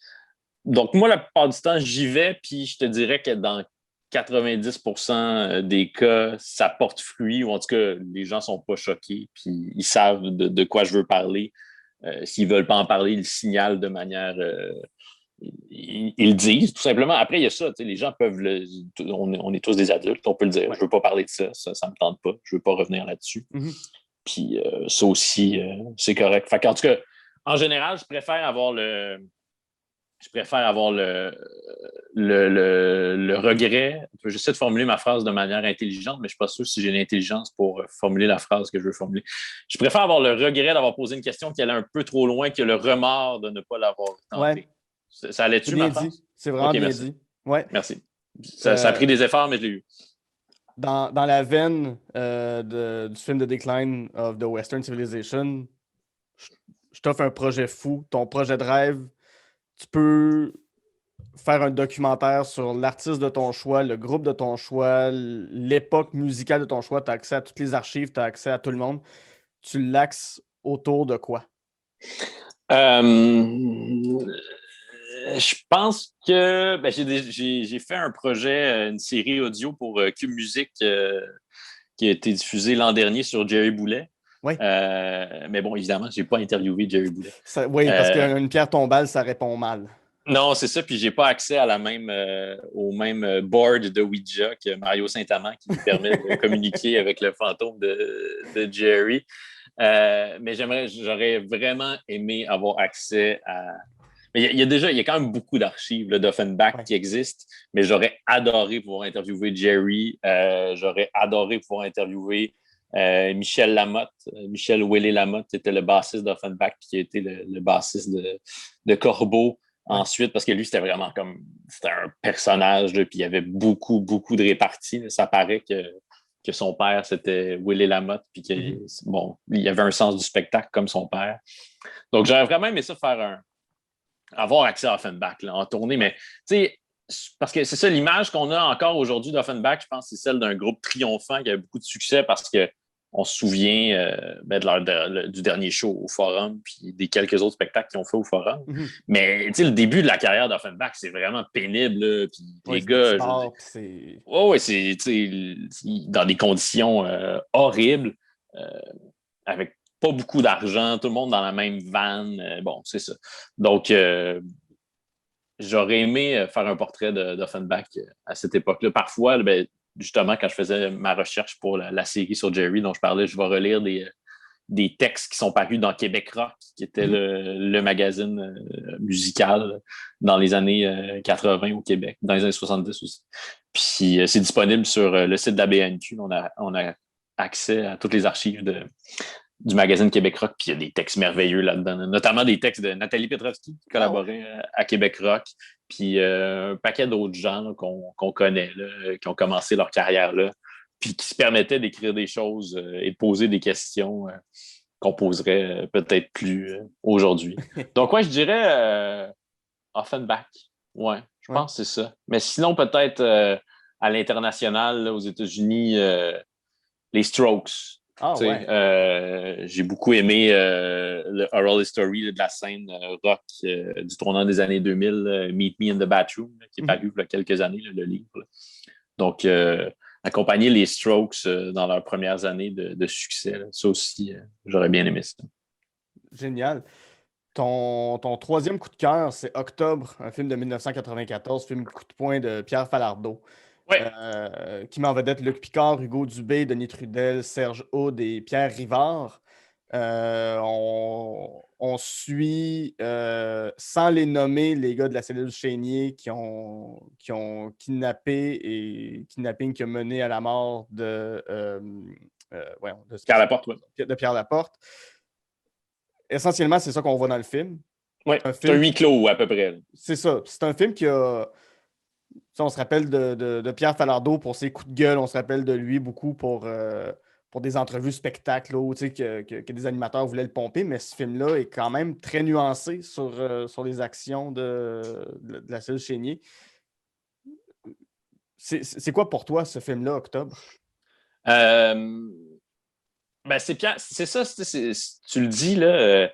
Donc, moi, la plupart du temps, j'y vais, puis je te dirais que dans 90% des cas, ça porte fruit, ou en tout cas, les gens ne sont pas choqués, puis ils savent de quoi je veux parler. S'ils ne veulent pas en parler, ils le signalent de manière... ils le disent, tout simplement. Après, il y a ça, les gens peuvent... on est tous des adultes, on peut le dire. Je ne veux pas parler de ça ne me tente pas. Je ne veux pas revenir là-dessus. Puis ça aussi, c'est correct. Fait qu'en tout cas, en général, je préfère avoir le regret. J'essaie de formuler ma phrase de manière intelligente, mais je ne suis pas sûr si j'ai l'intelligence pour formuler la phrase que je veux formuler. Je préfère avoir le regret d'avoir posé une question qui allait un peu trop loin que le remords de ne pas l'avoir tenté. Ouais. Ça allait-tu, ma phrase? C'est vraiment bien dit. Ouais. Merci. Ça a pris des efforts, mais je l'ai eu. Dans la veine du film The Decline of the Western Civilization, je t'offre un projet fou, ton projet de rêve. Tu peux faire un documentaire sur l'artiste de ton choix, le groupe de ton choix, l'époque musicale de ton choix. Tu as accès à toutes les archives, tu as accès à tout le monde. Tu l'axes autour de quoi? Je pense que j'ai fait un projet, une série audio pour Cube Musique qui a été diffusée l'an dernier sur Jerry Boulet. Oui. Mais bon, évidemment, je n'ai pas interviewé Jerry Boulet. Oui, parce qu'une pierre tombale, ça répond mal. Non, c'est ça. Puis, je n'ai pas accès à au même board de Ouija que Mario Saint-Amand qui lui permet de communiquer avec le fantôme de Jerry. Mais j'aurais vraiment aimé avoir accès à... Mais il y a quand même beaucoup d'archives là, d'Offenbach qui existent, mais j'aurais adoré pouvoir interviewer Jerry. J'aurais adoré pouvoir interviewer Michel Lamotte. Michel Willy Lamotte était le bassiste d'Offenbach, qui a été le bassiste de Corbeau ensuite, parce que lui, c'était vraiment comme... C'était un personnage, là, puis il y avait beaucoup, beaucoup de réparties. Là. Ça paraît que son père, c'était Willy Lamotte, puis qu'il il avait un sens du spectacle comme son père. Donc, j'aurais vraiment aimé ça avoir accès à Offenbach là, en tournée, mais tu sais, parce que c'est ça, l'image qu'on a encore aujourd'hui d'Offenbach, je pense, c'est celle d'un groupe triomphant qui a beaucoup de succès parce qu'on se souvient du dernier show au Forum, puis des quelques autres spectacles qu'ils ont fait au Forum. Mais tu sais, le début de la carrière d'Offenbach, c'est vraiment pénible, là, puis les gars... c'est dans des conditions horribles, avec pas beaucoup d'argent, tout le monde dans la même van. Bon, c'est ça. Donc, j'aurais aimé faire un portrait d'Offenbach à cette époque-là. Parfois, ben, justement, quand je faisais ma recherche pour la série sur Jerry dont je parlais, je vais relire des textes qui sont parus dans Québec Rock, qui était le magazine musical dans les années 80 au Québec, dans les années 70 aussi. Puis, c'est disponible sur le site de la BNQ. On a accès à toutes les archives du magazine Québec Rock, puis il y a des textes merveilleux là-dedans, notamment des textes de Nathalie Petrovski, qui collaborait à Québec Rock, puis un paquet d'autres gens là, qu'on connaît, là, qui ont commencé leur carrière là, puis qui se permettaient d'écrire des choses et de poser des questions qu'on poserait peut-être plus aujourd'hui. Donc, je dirais Offenbach. Ouais, je pense que c'est ça. Mais sinon, peut-être à l'international, là, aux États-Unis, les Strokes. J'ai beaucoup aimé le Oral History là, de la scène rock du tournant des années 2000, Meet Me in the Bathroom, là, qui est paru il y a quelques années, là, le livre. Là. Donc, accompagner les Strokes dans leurs premières années de succès, là, ça aussi, j'aurais bien aimé ça. Génial. Ton troisième coup de cœur, c'est Octobre, un film de 1994, film coup de poing de Pierre Falardeau. Qui met en vedette Luc Picard, Hugo Dubé, Denis Trudel, Serge Aude et Pierre Rivard. On suit, sans les nommer, les gars de la cellule Chénier qui ont kidnapping qui a mené à la mort de Pierre Laporte. De Pierre Laporte. Essentiellement, c'est ça qu'on voit dans le film. Oui, c'est un huis clos à peu près. C'est ça. C'est un film qui a... On se rappelle de Pierre Falardeau pour ses coups de gueule. On se rappelle de lui beaucoup pour des entrevues spectacles où que des animateurs voulaient le pomper. Mais ce film-là est quand même très nuancé sur les actions de la cellule Chénier. C'est quoi pour toi ce film-là, Octobre? C'est Pierre, c'est ça, tu le dis, là,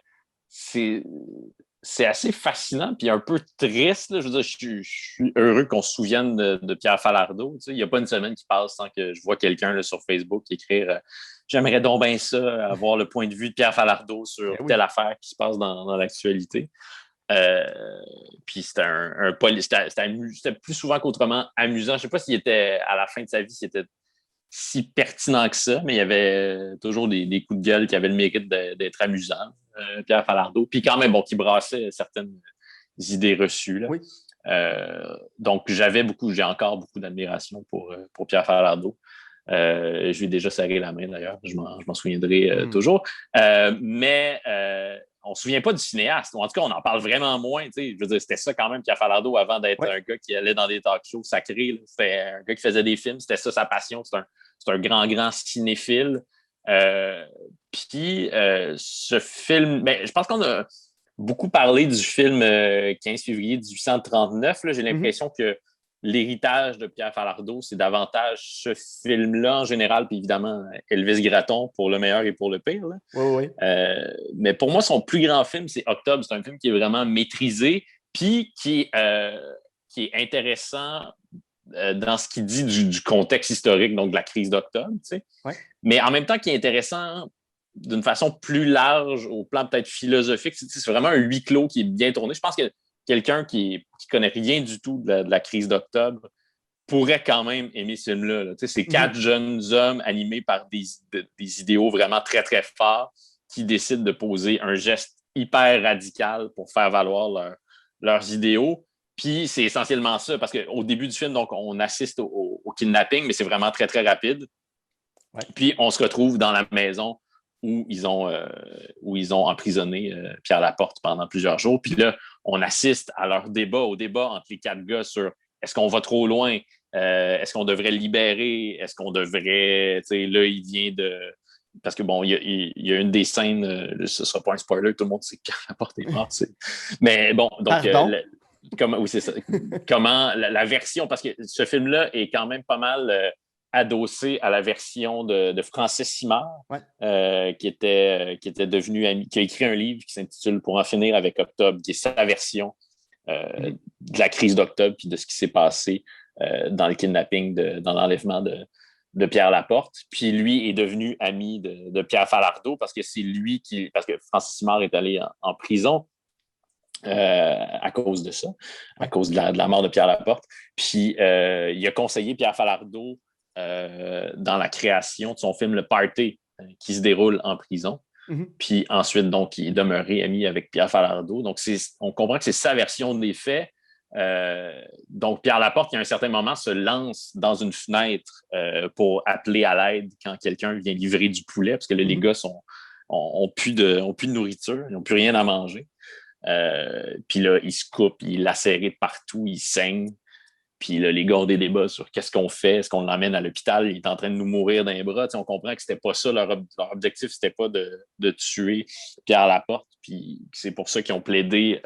c'est assez fascinant puis un peu triste. Là. Je veux dire, je suis heureux qu'on se souvienne de Pierre Falardeau. Il n'y a pas une semaine qui passe sans que je vois quelqu'un là, sur Facebook écrire j'aimerais donc bien ça, avoir le point de vue de Pierre Falardeau sur telle affaire qui se passe dans l'actualité. Puis c'était plus souvent qu'autrement amusant. Je ne sais pas s'il était, à la fin de sa vie, s'il était si pertinent que ça, mais il y avait toujours des coups de gueule qui avaient le mérite d'être amusants. Pierre Falardeau, puis quand même, qui brassait certaines idées reçues. Là. Oui. Donc, j'ai encore beaucoup d'admiration pour Pierre Falardeau. Je lui ai déjà serré la main, d'ailleurs. Je m'en souviendrai toujours. Mais on ne se souvient pas du cinéaste. En tout cas, on en parle vraiment moins. Je veux dire, c'était ça quand même, Pierre Falardeau, avant d'être un gars qui allait dans des talk-shows sacrés. Là. C'était un gars qui faisait des films. C'était ça sa passion. C'est un grand cinéphile. Puis ce film, je pense qu'on a beaucoup parlé du film 15 février 1839. Là. J'ai l'impression que l'héritage de Pierre Falardeau, c'est davantage ce film-là en général, puis évidemment Elvis Gratton pour le meilleur et pour le pire. Là. Oui. Mais pour moi, son plus grand film, c'est Octobre. C'est un film qui est vraiment maîtrisé, puis qui est intéressant dans ce qu'il dit du contexte historique, donc de la crise d'octobre, tu sais. Mais en même temps qui est intéressant d'une façon plus large, au plan peut-être philosophique. C'est vraiment un huis clos qui est bien tourné. Je pense que quelqu'un qui connaît rien du tout de la crise d'octobre pourrait quand même aimer ce film-là. Là. C'est 4 jeunes hommes animés par des idéaux vraiment très, très forts qui décident de poser un geste hyper radical pour faire valoir leurs idéaux. Puis c'est essentiellement ça, parce qu'au début du film, donc, on assiste au kidnapping, mais c'est vraiment très, très rapide. Ouais. Puis on se retrouve dans la maison où ils ont emprisonné Pierre Laporte pendant plusieurs jours. Puis là, on assiste à leur débat, au débat entre les 4 gars sur est-ce qu'on va trop loin? Est-ce qu'on devrait le libérer? Est-ce qu'on devrait... Là, il vient de... Parce que bon, il y a une des scènes, ce ne sera pas un spoiler, tout le monde sait que Laporte est mort. Mais bon, donc... oui, c'est ça. Comment la version... Parce que ce film-là est quand même pas mal... adossé à la version de Francis Simard, qui était devenu ami, qui a écrit un livre qui s'intitule Pour en finir avec Octobre, qui est sa version de la crise d'octobre puis de ce qui s'est passé dans le kidnapping, dans l'enlèvement de Pierre Laporte. Puis lui est devenu ami de Pierre Falardeau parce que c'est lui parce que Francis Simard est allé en prison à cause de ça, à cause de la mort de Pierre Laporte. Puis il a conseillé Pierre Falardeau dans la création de son film Le Party, qui se déroule en prison. Puis ensuite, donc, il est demeuré ami avec Pierre Falardeau. Donc, on comprend que c'est sa version des faits. Donc, Pierre Laporte, qui à un certain moment se lance dans une fenêtre pour appeler à l'aide quand quelqu'un vient livrer du poulet, parce que là, les gars ont plus de nourriture, ils n'ont plus rien à manger. Puis là, il se coupe, il est lacéré de partout, il saigne. Puis là, les gars ont des débats sur qu'est-ce qu'on fait, est-ce qu'on l'emmène à l'hôpital, il est en train de nous mourir dans les bras. On comprend que c'était pas ça, leur objectif, c'était pas de tuer Pierre Laporte. Puis c'est pour ça qu'ils ont plaidé,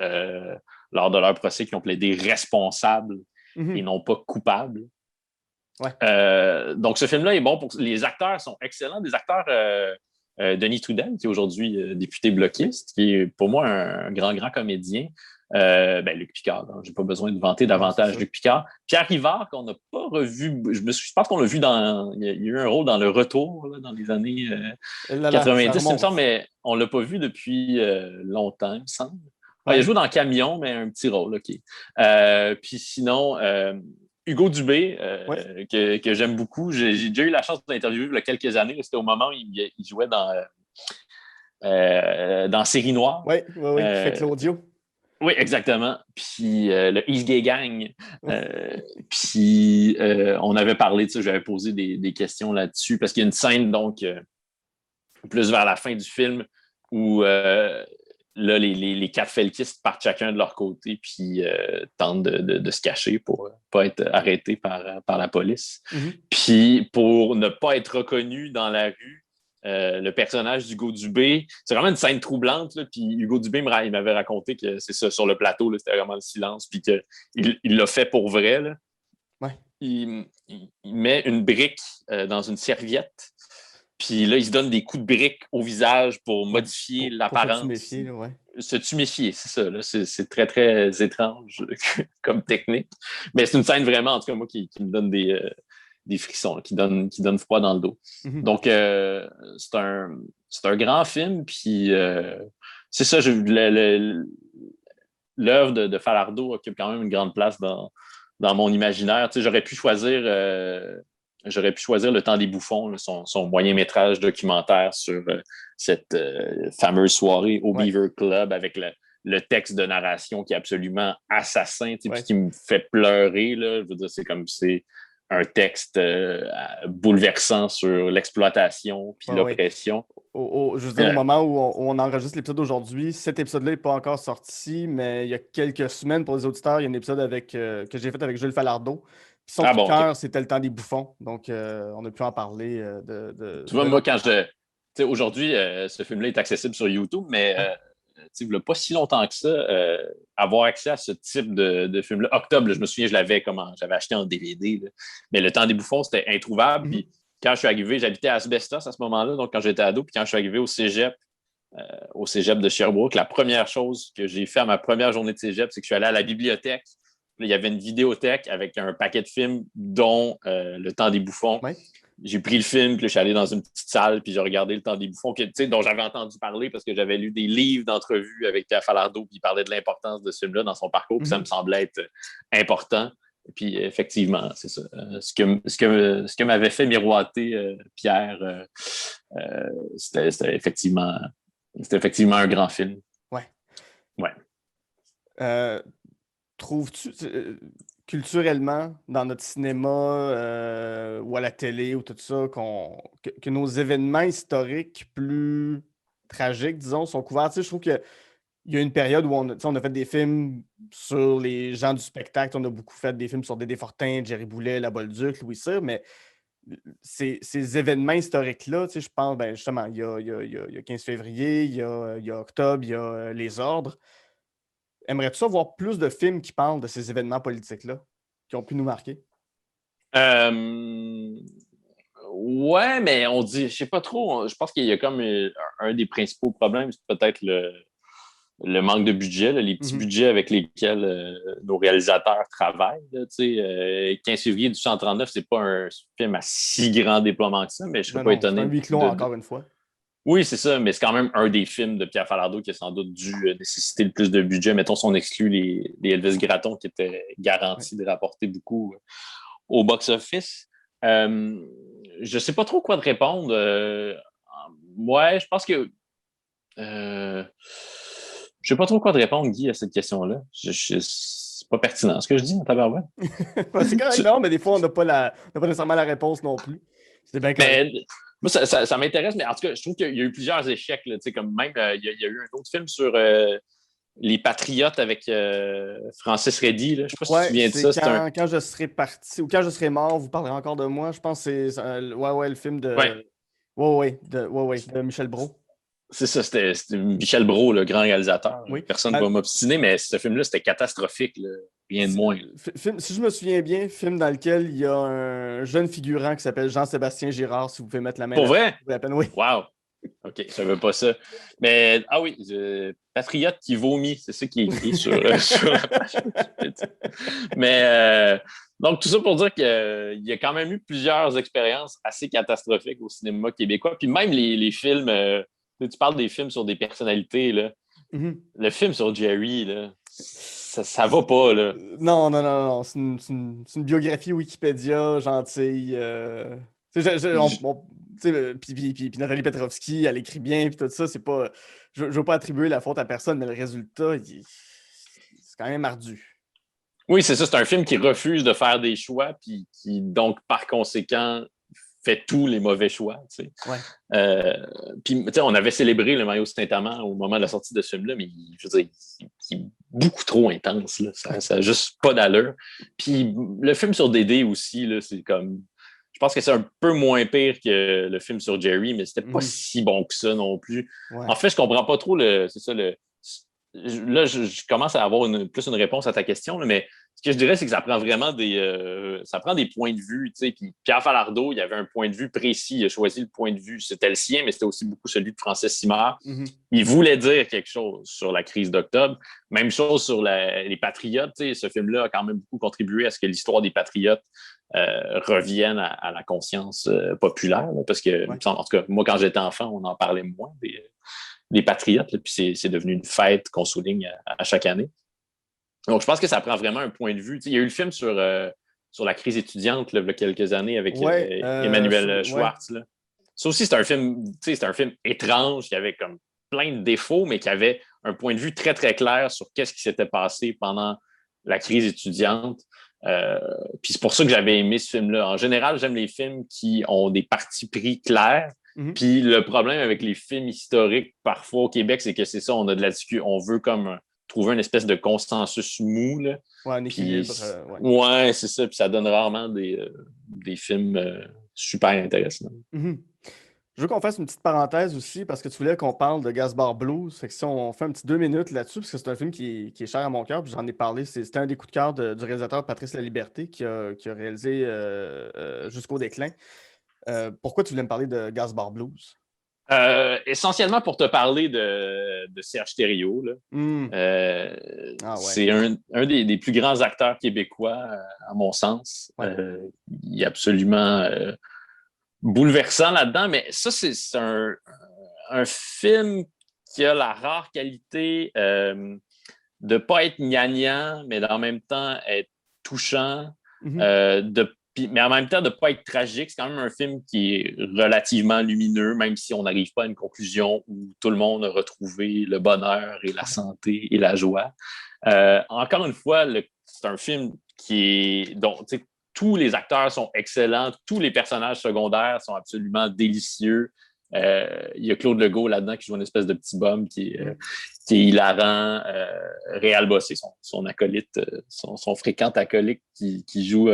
lors de leur procès, qu'ils ont plaidé responsable et non pas coupable. Ouais. Donc ce film-là est bon. Les acteurs sont excellents. Des acteurs... Denis Trudel, qui est aujourd'hui député bloquiste, qui est pour moi un grand comédien. Luc Picard, je n'ai pas besoin de vanter davantage Luc Picard. Pierre Rivard, qu'on n'a pas revu, je pense qu'on l'a vu il y a eu un rôle dans Le Retour, là, dans les années 90, il me semble, mais on ne l'a pas vu depuis longtemps, il me semble. Il a joué dans Camion, mais un petit rôle, OK. Puis sinon, Hugo Dubé, que j'aime beaucoup. J'ai déjà eu la chance d'interviewer il y a quelques années. C'était au moment où il jouait dans Série Noire. Oui, qui fait Claudio. Oui, exactement. Puis le East Gay Gang. Puis on avait parlé de ça, j'avais posé des questions là-dessus, parce qu'il y a une scène, donc, plus vers la fin du film, où là, les 4 felkistes partent chacun de leur côté, puis tentent de se cacher pour ne pas être arrêtés par la police. Puis pour ne pas être reconnu dans la rue, le personnage d'Hugo Dubé, c'est vraiment une scène troublante. Là, puis Hugo Dubé il m'avait raconté que c'est ça, sur le plateau, là, c'était vraiment le silence, puis qu'il l'a fait pour vrai. Là. Ouais. Il met une brique dans une serviette. Puis là, il se donne des coups de brique au visage pour modifier l'apparence. Pour se tuméfier, là, Se tuméfier, c'est ça. Là. C'est très, très étrange comme technique. Mais c'est une scène vraiment, en tout cas, moi, qui me donne des frissons, là, qui donne froid dans le dos. Donc, c'est un grand film. Puis, c'est ça, l'œuvre de Falardeau occupe quand même une grande place dans mon imaginaire. Tu sais, j'aurais pu choisir Le Temps des Bouffons, là, son moyen-métrage documentaire sur cette fameuse soirée au Beaver Club avec le texte de narration qui est absolument assassin, puis qui me fait pleurer. Là. Je veux dire, c'est un texte bouleversant sur l'exploitation puis l'oppression. Je veux dire, au moment où on enregistre l'épisode d'aujourd'hui, cet épisode-là n'est pas encore sorti, mais il y a quelques semaines, pour les auditeurs, il y a un épisode que j'ai fait avec Jules Falardeau. Puis son coup de cœur, c'était Le Temps des Bouffons. Donc, on a pu en parler. Tu vois, moi, aujourd'hui, ce film-là est accessible sur YouTube, mais il n'y a pas si longtemps que ça, avoir accès à ce type de film-là. Octobre, là, je me souviens, j'avais acheté en DVD. Là. Mais Le Temps des Bouffons, c'était introuvable. Puis quand je suis arrivé, j'habitais à Asbestos à ce moment-là, donc quand j'étais ado. Puis quand je suis arrivé au cégep de Sherbrooke, la première chose que j'ai fait à ma première journée de cégep, c'est que je suis allé à la bibliothèque. Là, il y avait une vidéothèque avec un paquet de films, dont Le Temps des Bouffons. Ouais. J'ai pris le film, puis je suis allé dans une petite salle, puis j'ai regardé Le Temps des Bouffons, dont j'avais entendu parler parce que j'avais lu des livres d'entrevues avec Pierre Falardeau, puis il parlait de l'importance de ce film-là dans son parcours, puis ça me semblait être important. Et puis effectivement, c'est ça. Ce que m'avait fait miroiter Pierre, c'était effectivement un grand film. Ouais. Ouais. trouves-tu, culturellement, dans notre cinéma ou à la télé ou tout ça, que nos événements historiques plus tragiques, disons, sont couverts? Tu sais, je trouve qu'il y a une période où on a fait des films sur les gens du spectacle. On a beaucoup fait des films sur Dédé Fortin, Jerry Boulet, La Bolduc, Louis Cyr, mais ces événements historiques-là, tu sais, je pense, ben, justement, il y a 15 février, il y a octobre, il y a les ordres. Aimerais-tu ça voir plus de films qui parlent de ces événements politiques-là, qui ont pu nous marquer? Ouais, mais on dit, je sais pas trop, je pense qu'il y a comme un des principaux problèmes, c'est peut-être le manque de budget, là, les petits budgets avec lesquels nos réalisateurs travaillent. Là, 15 février 1839, c'est pas un film à si grand déploiement que ça, mais je serais pas étonné. C'est un huis clos, encore une fois. Oui, c'est ça, mais c'est quand même un des films de Pierre Falardeau qui a sans doute dû nécessiter le plus de budget. Mettons, si on exclut les Elvis Gratton qui étaient garantis de rapporter beaucoup au box-office. Je sais pas trop quoi te répondre. Ouais, je pense que... je sais pas trop quoi te répondre, Guy, à cette question-là. C'est pas pertinent ce que je dis, en tabarouette. C'est correct, non, mais des fois, on n'a pas nécessairement la réponse non plus. C'est bien correct. Mais moi, ça m'intéresse, mais en tout cas, je trouve qu'il y a eu plusieurs échecs. Là, comme même, il y a eu un autre film sur les Patriotes avec Francis Reddy. Là. Je sais pas si tu te souviens de ça. Quand je serai parti ou quand je serai mort, vous parlerez encore de moi. Je pense que c'est le film de... de Michel Brault. C'est ça, c'était Michel Brault, le grand réalisateur. Oui. Personne ne va m'obstiner, mais ce film-là, c'était catastrophique. Là. Rien de moins. Si je me souviens bien, film dans lequel il y a un jeune figurant qui s'appelle Jean-Sébastien Girard, si vous pouvez mettre la main. Pour vrai? La peine, oui. Wow! OK, je savais pas ça. Mais, ah oui, Patriote qui vomit, c'est ça qui est écrit sur la page. Mais, donc, tout ça pour dire qu'il y a quand même eu plusieurs expériences assez catastrophiques au cinéma québécois. Puis même les films, tu parles des films sur des personnalités, là. Le film sur Jerry, là, ça va pas, là. Non. C'est une biographie Wikipédia gentille. Puis Nathalie Petrovski, elle écrit bien, puis tout ça, c'est pas... Je veux pas attribuer la faute à personne, mais le résultat, c'est quand même ardu. Oui, c'est ça, c'est un film qui refuse de faire des choix, puis qui, donc, par conséquent, fait tous les mauvais choix. Ouais. Puis, on avait célébré le Mario Saint-Amand au moment de la sortie de ce film-là, mais je veux dire, il est beaucoup trop intense. Là. Ça n'a juste pas d'allure. Puis le film sur Dédé aussi, là, c'est comme... Je pense que c'est un peu moins pire que le film sur Jerry, mais c'était pas si bon que ça non plus. Ouais. En fait, je comprends pas trop là, je commence à avoir plus une réponse à ta question, là, mais ce que je dirais, c'est que ça prend vraiment ça prend des points de vue. Puis Pierre Falardeau, il avait un point de vue précis. Il a choisi le point de vue. C'était le sien, mais c'était aussi beaucoup celui de Francis Simard. Il voulait dire quelque chose sur la crise d'octobre. Même chose sur les Patriotes. Ce film-là a quand même beaucoup contribué à ce que l'histoire des Patriotes revienne à la conscience populaire. Là, parce que, en tout cas, moi, quand j'étais enfant, on en parlait moins des Patriotes. Là, puis c'est devenu une fête qu'on souligne à chaque année. Donc, je pense que ça prend vraiment un point de vue. Il y a eu le film sur la crise étudiante là, il y a quelques années avec Emmanuel Schwartz. Là. Ça aussi, c'est un film étrange qui avait comme plein de défauts, mais qui avait un point de vue très, très clair sur qu'est-ce qui s'était passé pendant la crise étudiante. Puis c'est pour ça que j'avais aimé ce film-là. En général, j'aime les films qui ont des partis pris clairs. Puis le problème avec les films historiques, parfois au Québec, c'est que c'est ça, on a de la discussion. On veut comme trouver une espèce de consensus mou. Là. Ouais, un équilibre. Ouais, c'est ça. Puis ça donne rarement des films super intéressants. Je veux qu'on fasse une petite parenthèse aussi, parce que tu voulais qu'on parle de Gaspard Blues. Fait que si on fait un petit 2 minutes là-dessus, parce que c'est un film qui est cher à mon cœur, puis j'en ai parlé. C'était un des coups de cœur du réalisateur Patrice Laliberté qui a réalisé Jusqu'au déclin. Pourquoi tu voulais me parler de Gaspard Blues? Essentiellement pour te parler de Serge Thériault. C'est un des plus grands acteurs québécois, à mon sens. Ouais. Il est absolument bouleversant là-dedans, mais ça, c'est un film qui a la rare qualité de ne pas être gnangnan, mais en même temps être touchant, mais en même temps, de ne pas être tragique. C'est quand même un film qui est relativement lumineux, même si on n'arrive pas à une conclusion où tout le monde a retrouvé le bonheur et la santé et la joie. Encore une fois, c'est un film dont tous les acteurs sont excellents, tous les personnages secondaires sont absolument délicieux. Il y a Claude Legault là-dedans qui joue une espèce de petit bum qui est hilarant. Réal Bossé, son acolyte, son fréquent acolyte qui joue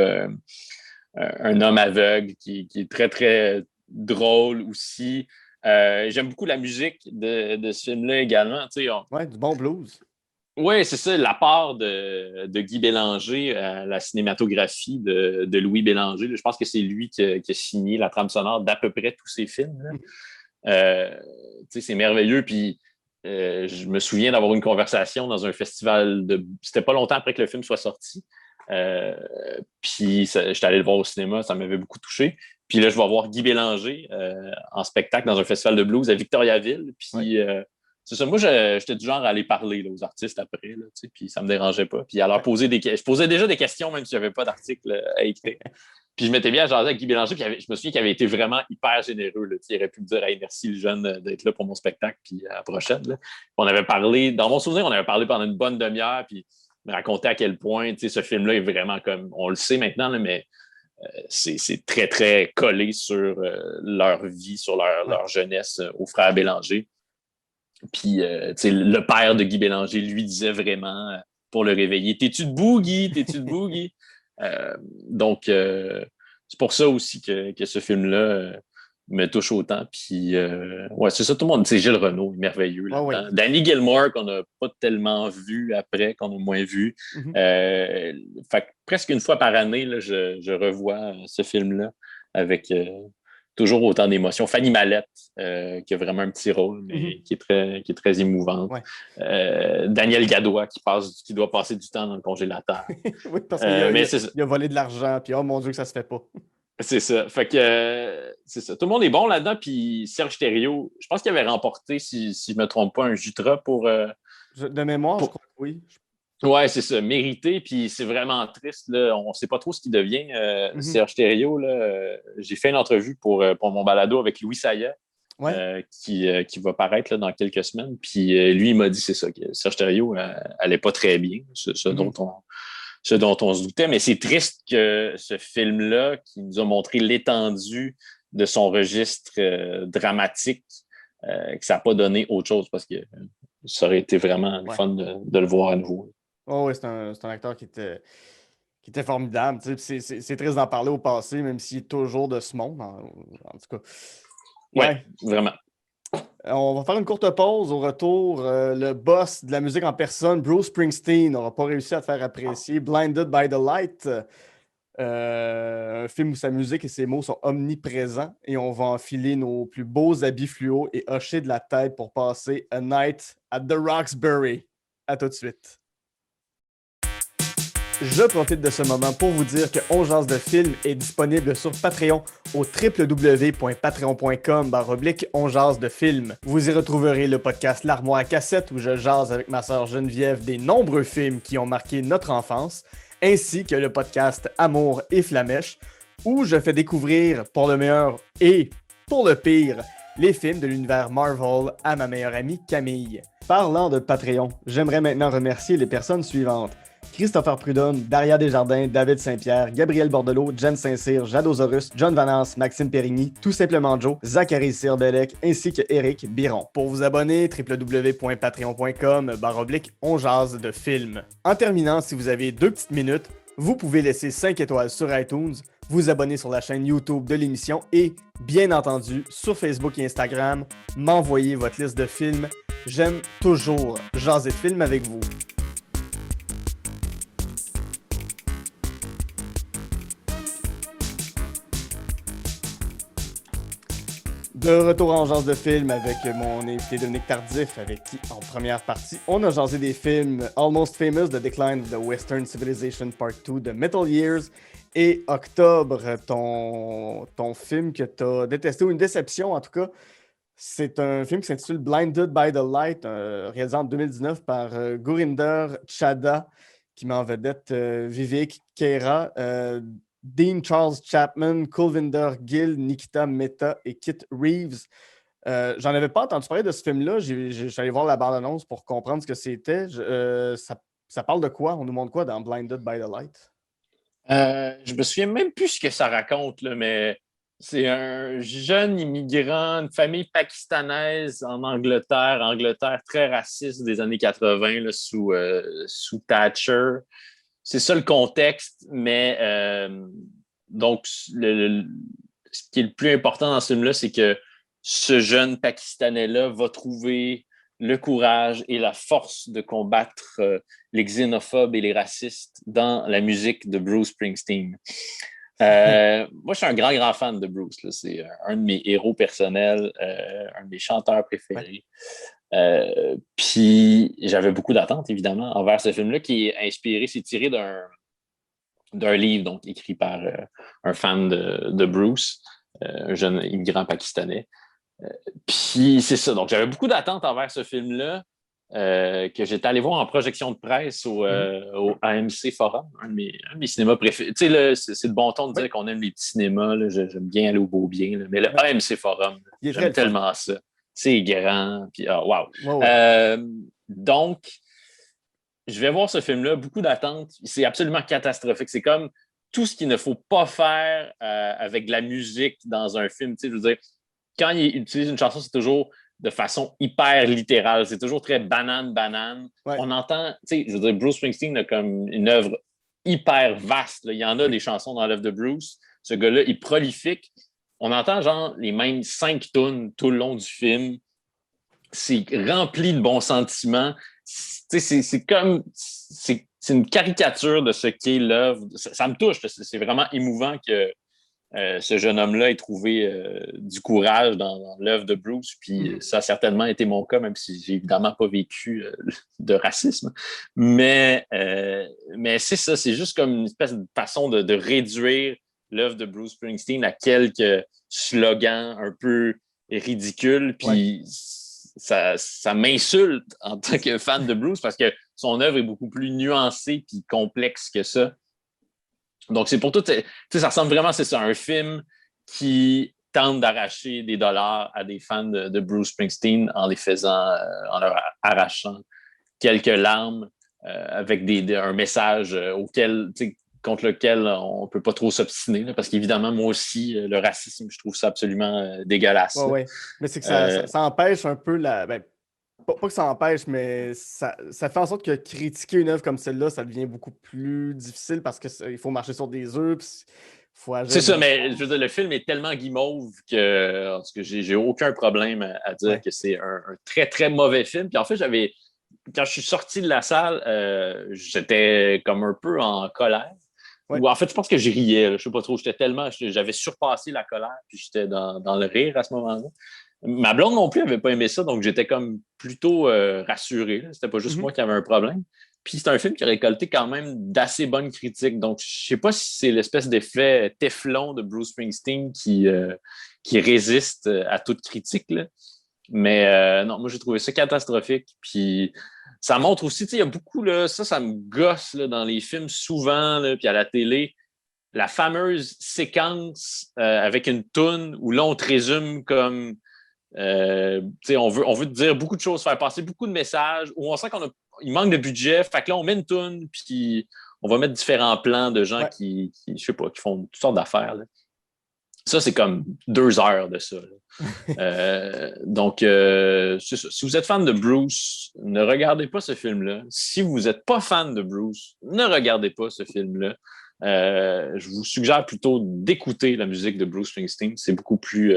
un homme aveugle qui est très, très drôle aussi. J'aime beaucoup la musique de ce film-là également. Ouais, du bon blues. Oui, c'est ça, la part de Guy Bélanger à la cinématographie de Louis Bélanger. Je pense que c'est lui qui a signé la trame sonore d'à peu près tous ses films. C'est merveilleux. Puis je me souviens d'avoir une conversation dans un festival C'était pas longtemps après que le film soit sorti. Puis j'étais allé le voir au cinéma, ça m'avait beaucoup touché. Puis là, je vais voir Guy Bélanger en spectacle dans un festival de blues à Victoriaville. Puis c'est ça, moi, j'étais du genre à aller parler là, aux artistes après, là, puis ça me dérangeait pas. Puis à leur poser je posais déjà des questions, même si j'avais pas d'article à écrire. Puis je m'étais bien à jaser avec Guy Bélanger, puis je me souviens qu'il avait été vraiment hyper généreux. Là, il aurait pu me dire hey, merci le jeune d'être là pour mon spectacle, puis à la prochaine. Là. On avait parlé, dans mon souvenir, on avait parlé pendant une bonne demi-heure, puis me raconter à quel point ce film-là est vraiment comme, on le sait maintenant, là, mais c'est très, très collé sur leur vie, sur leur jeunesse aux frères Bélanger. Puis, le père de Guy Bélanger lui disait vraiment pour le réveiller t'es-tu debout, Guy? T'es-tu debout, Guy? Donc, c'est pour ça aussi que ce film-là me touche autant. Puis, ouais, c'est ça, tout le monde. C'est Gilles Renaud, merveilleux. Danny Gilmour, qu'on n'a pas tellement vu après, qu'on a moins vu. Fait que presque une fois par année, là, je revois ce film-là avec toujours autant d'émotions. Fanny Mallette, qui a vraiment un petit rôle, mais qui est très émouvante. Ouais. Daniel Gadois, qui doit passer du temps dans le congélateur. Oui, parce qu'il a volé de l'argent, puis oh mon Dieu que ça se fait pas. C'est ça. Fait que c'est ça. Tout le monde est bon là-dedans, puis Serge Thériault, je pense qu'il avait remporté, si je ne me trompe pas, un Jutra pour... de mémoire, je crois que oui. Oui, c'est ça, mérité, puis c'est vraiment triste. Là. On ne sait pas trop ce qu'il devient, Serge Thériault. J'ai fait une entrevue pour mon balado avec Louis Sayet, qui va paraître là, dans quelques semaines. Puis lui, il m'a dit, c'est ça, que Serge Thériault n'allait pas très bien, ce dont on se doutait. Mais c'est triste que ce film-là, qui nous a montré l'étendue de son registre dramatique, que ça n'a pas donné autre chose, parce que ça aurait été vraiment le fun de le voir à nouveau. Oh oui, c'est un acteur qui était formidable. C'est triste d'en parler au passé, même s'il est toujours de ce monde, en tout cas. Oui, vraiment. On va faire une courte pause. Au retour, le boss de la musique en personne, Bruce Springsteen, n'aura pas réussi à te faire apprécier Blinded by the Light, un film où sa musique et ses mots sont omniprésents, et on va enfiler nos plus beaux habits fluo et hocher de la tête pour passer A Night at the Roxbury. À tout de suite. Je profite de ce moment pour vous dire que On Jase de Film est disponible sur Patreon au www.patreon.com/On Jase de Film. Vous y retrouverez le podcast L'Armoire à cassette où je jase avec ma sœur Geneviève des nombreux films qui ont marqué notre enfance, ainsi que le podcast Amour et Flamèche où je fais découvrir pour le meilleur et pour le pire les films de l'univers Marvel à ma meilleure amie Camille. Parlant de Patreon, j'aimerais maintenant remercier les personnes suivantes. Christopher Prudhomme, Daria Desjardins, David Saint-Pierre, Gabriel Bordelot, Jen Saint-Cyr, Jadosaurus, John Vanasse, Maxime Périgny, Tout Simplement Joe, Zachary Sirbelec, ainsi que Eric Biron. Pour vous abonner, www.patreon.com/On Jase de Film. En terminant, si vous avez 2 petites minutes, vous pouvez laisser 5 étoiles sur iTunes, vous abonner sur la chaîne YouTube de l'émission et, bien entendu, sur Facebook et Instagram, m'envoyer votre liste de films. J'aime toujours jaser de films avec vous. De retour en jase de film avec mon invité Dominique Tardif, avec qui, en première partie, on a jasé des films Almost Famous, The Decline of the Western Civilization Part 2 de Metal Years, et Octobre, ton film que tu as détesté, ou une déception en tout cas. C'est un film qui s'intitule Blinded by the Light, réalisé en 2019 par Gurinder Chadha, qui met en vedette Vivek Kera, Dean Charles Chapman, Kulvinder Gill, Nikita Mehta et Kit Reeves. J'en avais pas entendu parler de ce film-là. Je suis allé voir la bande-annonce pour comprendre ce que c'était. Ça Ça parle de quoi? On nous montre quoi dans Blinded by the Light? Je me souviens même plus ce que ça raconte, là, mais c'est un jeune immigrant, une famille pakistanaise en Angleterre très raciste des années 80 là, sous Thatcher. C'est ça le contexte, mais donc ce qui est le plus important dans ce film-là, c'est que ce jeune Pakistanais-là va trouver le courage et la force de combattre les xénophobes et les racistes dans la musique de Bruce Springsteen. Moi, je suis un grand fan de Bruce. Là. C'est un de mes héros personnels, un de mes chanteurs préférés. Puis j'avais beaucoup d'attentes, évidemment, envers ce film-là qui est inspiré, c'est tiré d'un livre donc, écrit par un fan de Bruce, un jeune immigrant pakistanais. Puis c'est ça. Donc, j'avais beaucoup d'attentes envers ce film-là que j'étais allé voir en projection de presse au AMC Forum, un de mes cinémas préférés. Tu sais, c'est le bon ton de dire qu'on aime les petits cinémas. Là, j'aime bien aller au Beau-Bien. Là, mais le AMC Forum, j'aime tellement ça. C'est grand. Puis, wow. Donc, je vais voir ce film-là, beaucoup d'attentes. C'est absolument catastrophique. C'est comme tout ce qu'il ne faut pas faire avec de la musique dans un film. Tu sais, je veux dire, quand il utilise une chanson, c'est toujours de façon hyper littérale. C'est toujours très banane. Ouais. On entend, tu sais, je veux dire, Bruce Springsteen a comme une œuvre hyper vaste. Là. Il y en a des chansons dans l'œuvre de Bruce. Ce gars-là est prolifique. On entend genre les mêmes 5 tunes tout le long du film. C'est rempli de bons sentiments. C'est comme... C'est une caricature de ce qu'est l'œuvre. Ça me touche. C'est vraiment émouvant que ce jeune homme-là ait trouvé du courage dans l'œuvre de Bruce. Puis ça a certainement été mon cas, même si j'ai évidemment pas vécu de racisme. Mais c'est ça. C'est juste comme une espèce de façon de réduire l'œuvre de Bruce Springsteen à quelques slogans un peu ridicules. Puis ça m'insulte en tant que fan de Bruce parce que son œuvre est beaucoup plus nuancée et complexe que ça. Donc, c'est pour tout. Ça ressemble vraiment, c'est ça, un film qui tente d'arracher des dollars à des fans de Bruce Springsteen en les faisant, en leur arrachant quelques larmes avec un message contre lequel on ne peut pas trop s'obstiner. Là, parce qu'évidemment, moi aussi, le racisme, je trouve ça absolument dégueulasse. Oui. Mais c'est que ça empêche un peu la. Ben, pas que ça empêche, mais ça fait en sorte que critiquer une œuvre comme celle-là, ça devient beaucoup plus difficile parce qu'il faut marcher sur des œufs. Faut agir. C'est ça, mais je veux dire, le film est tellement guimauve que j'ai aucun problème à dire que c'est un très, très mauvais film. Puis en fait, quand je suis sorti de la salle, j'étais comme un peu en colère. Ouais. Ou en fait, je pense que je riais. Là, je sais pas trop. J'avais surpassé la colère, puis j'étais dans le rire à ce moment-là. Ma blonde non plus n'avait pas aimé ça, donc j'étais comme plutôt rassuré. Là. C'était pas juste moi qui avais un problème. Puis c'est un film qui a récolté quand même d'assez bonnes critiques. Donc, je sais pas si c'est l'espèce d'effet Teflon de Bruce Springsteen qui résiste à toute critique. Là. Mais non, moi, j'ai trouvé ça catastrophique. Puis ça montre aussi, tu sais, il y a beaucoup, là, ça me gosse là, dans les films souvent, là, puis à la télé, la fameuse séquence avec une toune où là, on te résume comme... on veut te dire beaucoup de choses, faire passer beaucoup de messages, où on sent qu'il manque de budget, fait que là, on met une toune, puis on va mettre différents plans de gens qui je sais pas, qui font toutes sortes d'affaires. Là. Ça, c'est comme 2 heures de ça. Donc, c'est ça. Si vous êtes fan de Bruce, ne regardez pas ce film-là. Si vous n'êtes pas fan de Bruce, ne regardez pas ce film-là. Je vous suggère plutôt d'écouter la musique de Bruce Springsteen. C'est beaucoup plus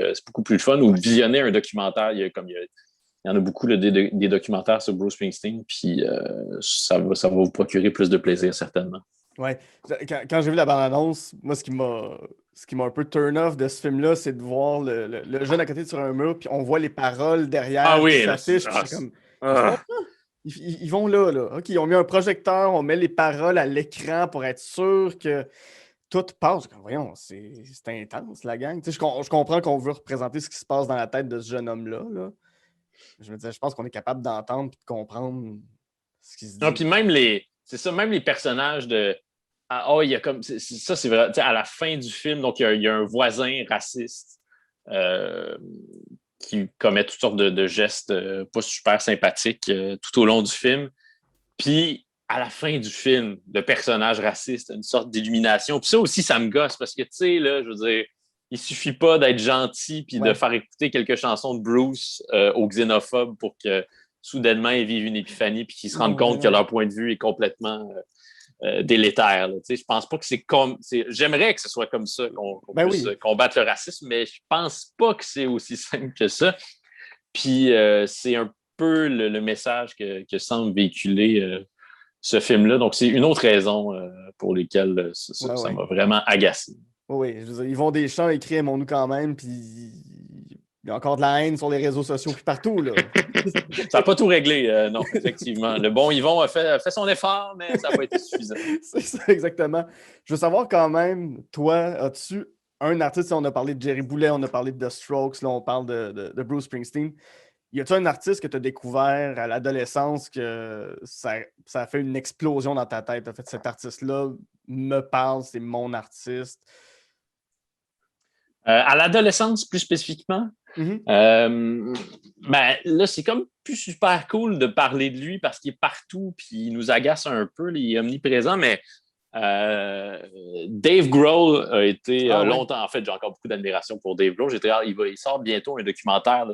fun. Ou de visionner un documentaire. Il y en a beaucoup là, des documentaires sur Bruce Springsteen. Puis ça va vous procurer plus de plaisir, certainement. Ouais. Quand j'ai vu la bande-annonce, moi, ce qui m'a un peu turn off de ce film-là, c'est de voir le jeune à côté sur un mur, puis on voit les paroles derrière qui s'affichent. Ils vont là. OK, ils ont mis un projecteur, on met les paroles à l'écran pour être sûr que tout passe. Voyons, c'est intense, la gang. Je comprends qu'on veut représenter ce qui se passe dans la tête de ce jeune homme-là. Là. Je pense qu'on est capable d'entendre et de comprendre ce qui se dit. Non, puis même les personnages de... il y a comme... Ça, c'est vrai. À la fin du film, donc il y a un voisin raciste qui commet toutes sortes de gestes pas super sympathiques tout au long du film. Puis à la fin du film, le personnage raciste a une sorte d'illumination. Puis ça aussi, ça me gosse parce que, tu sais, là, je veux dire, il suffit pas d'être gentil puis de faire écouter quelques chansons de Bruce aux xénophobes pour que soudainement ils vivent une épiphanie puis qu'ils se rendent compte que leur point de vue est complètement délétère. Je pense pas que c'est comme... J'aimerais que ce soit comme ça, qu'on puisse combattre le racisme, mais je pense pas que c'est aussi simple que ça. Puis c'est un peu le message que semble véhiculer ce film-là. Donc, c'est une autre raison pour lesquelles ça m'a vraiment agacé. Oui, je veux dire, ils vont des champs écrits, aimons-nous quand même, puis il y a encore de la haine sur les réseaux sociaux puis partout, là. Ça n'a pas tout réglé, non, effectivement. Le bon Yvon a fait son effort, mais ça n'a pas été suffisant. C'est ça, exactement. Je veux savoir quand même, toi, as-tu un artiste, on a parlé de Jerry Boulet, on a parlé de The Strokes, là, on parle de Bruce Springsteen. Y a-tu un artiste que tu as découvert à l'adolescence que ça a fait une explosion dans ta tête? En fait, cet artiste-là me parle, c'est mon artiste. À l'adolescence, plus spécifiquement, là, c'est comme plus super cool de parler de lui parce qu'il est partout puis il nous agace un peu, il est omniprésent, mais Dave Grohl a été longtemps, en fait, j'ai encore beaucoup d'admiration pour Dave Grohl. Il sort bientôt un documentaire là,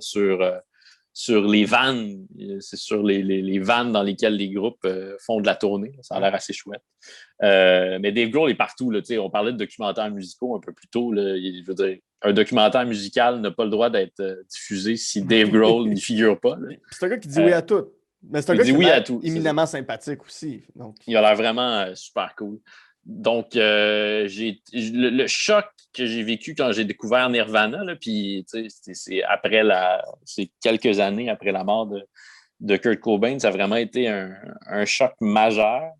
sur les vannes. C'est sur les vannes dans lesquelles les groupes font de la tournée. Ça a l'air assez chouette. Mais Dave Grohl est partout. Là, on parlait de documentaires musicaux un peu plus tôt. Là, je veux dire, un documentaire musical n'a pas le droit d'être diffusé si Dave Grohl n'y figure pas. C'est un gars qui dit oui à tout. Mais c'est un gars qui est éminemment sympathique aussi. Donc. Il a l'air vraiment super cool. Donc, le choc que j'ai vécu quand j'ai découvert Nirvana, puis c'est quelques années après la mort de Kurt Cobain, ça a vraiment été un choc majeur.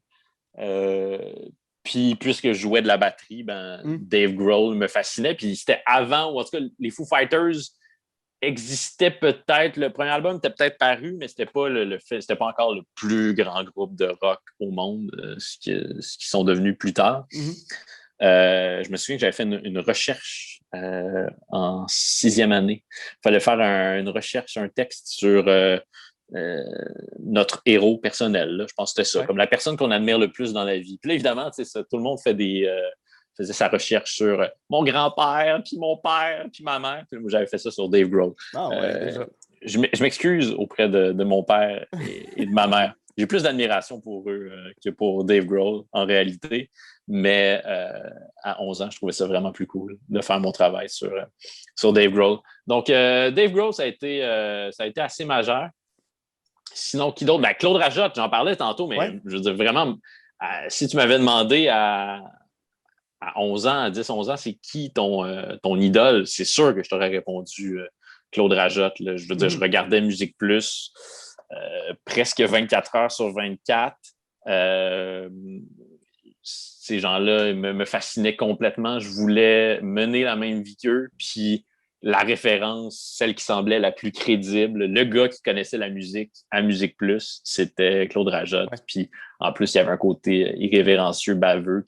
Puis, puisque je jouais de la batterie, Dave Grohl me fascinait. Puis, c'était avant, ou en tout cas, les Foo Fighters existaient peut-être. Le premier album était peut-être paru, mais c'était pas c'était pas encore le plus grand groupe de rock au monde, ce qu'ils sont devenus plus tard. Je me souviens que j'avais fait une recherche en 6e année. Il fallait faire une recherche, un texte sur notre héros personnel. Là. Je pense que c'était ça, comme la personne qu'on admire le plus dans la vie. Puis là, évidemment, tout le monde faisait sa recherche sur mon grand-père, puis mon père, puis ma mère. Puis moi, j'avais fait ça sur Dave Grohl. Je m'excuse auprès de mon père et de ma mère. J'ai plus d'admiration pour eux que pour Dave Grohl, en réalité. Mais à 11 ans, je trouvais ça vraiment plus cool de faire mon travail sur Dave Grohl. Donc, Dave Grohl, ça a été assez majeur. Sinon, qui d'autre? Claude Rajotte, j'en parlais tantôt, mais je veux dire, vraiment, si tu m'avais demandé à 11 ans, à 10-11 ans, c'est qui ton idole? C'est sûr que je t'aurais répondu Claude Rajotte. Là. Je veux dire, je regardais Musique Plus presque 24 heures sur 24. Ces gens-là me fascinaient complètement. Je voulais mener la même vie qu'eux, puis la référence, celle qui semblait la plus crédible, le gars qui connaissait la musique à Musique Plus, c'était Claude Rajotte. Puis en plus, il y avait un côté irrévérencieux, baveux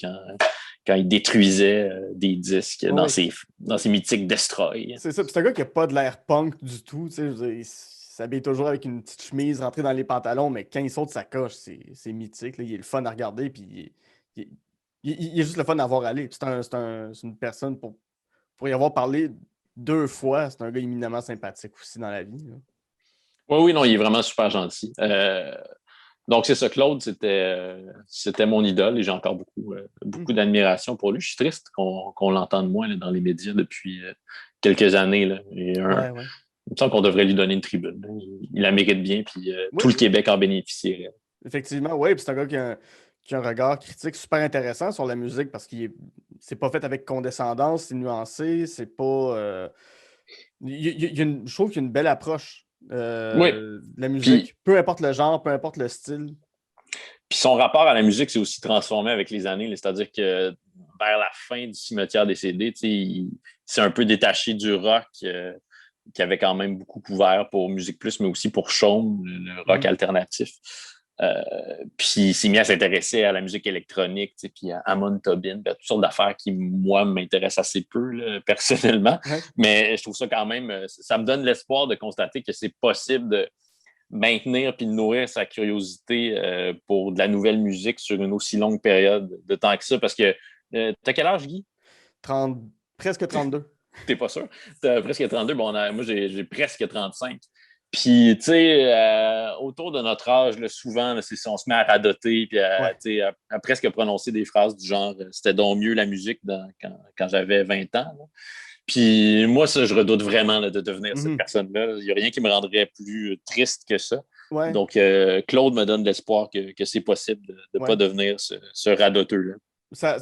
quand il détruisait des disques dans ses mythiques Destroy. C'est ça. Puis c'est un gars qui n'a pas de l'air punk du tout. Il s'habille toujours avec une petite chemise rentrée dans les pantalons, mais quand il saute sa coche, c'est mythique. Là. Il est le fun à regarder, puis il est juste le fun à voir aller. C'est une personne, pour y avoir parlé 2 fois, c'est un gars éminemment sympathique aussi dans la vie. Là. Oui, non, il est vraiment super gentil. Donc, c'est ça, Claude, c'était mon idole et j'ai encore beaucoup d'admiration pour lui. Je suis triste qu'on l'entende moins là, dans les médias depuis quelques années. Là. Il me semble qu'on devrait lui donner une tribune. Il la mérite bien, puis tout le Québec en bénéficierait. Effectivement, oui, puis c'est un gars qui a un regard critique super intéressant sur la musique parce qu'il c'est pas fait avec condescendance, c'est nuancé, c'est pas... je trouve qu'il y a une belle approche. De la musique, puis, peu importe le genre, peu importe le style. Puis son rapport à la musique s'est aussi transformé avec les années, c'est-à-dire que vers la fin du Cimetière des CD, il s'est un peu détaché du rock qui avait quand même beaucoup couvert pour Musique Plus, mais aussi pour Chaume, le rock alternatif. Puis il s'est mis à s'intéresser à la musique électronique, puis à Amon Tobin, à toutes sortes d'affaires qui, moi, m'intéressent assez peu, là, personnellement. Mais je trouve ça quand même, ça me donne l'espoir de constater que c'est possible maintenir puis de nourrir sa curiosité pour de la nouvelle musique sur une aussi longue période de temps que ça. Parce que t'as quel âge, Guy? 30, presque 32. T'es pas sûr? T'as presque 32. Bon, moi, j'ai presque 35. Puis, tu sais, autour de notre âge, là, souvent, là, on se met à radoter puis à presque prononcer des phrases du genre c'était donc mieux la musique quand j'avais 20 ans. Là. Puis moi, ça, je redoute vraiment là, de devenir cette personne-là. Il n'y a rien qui me rendrait plus triste que ça. Ouais. Donc, Claude me donne l'espoir que c'est possible de ne pas devenir ce radoteux-là. C'est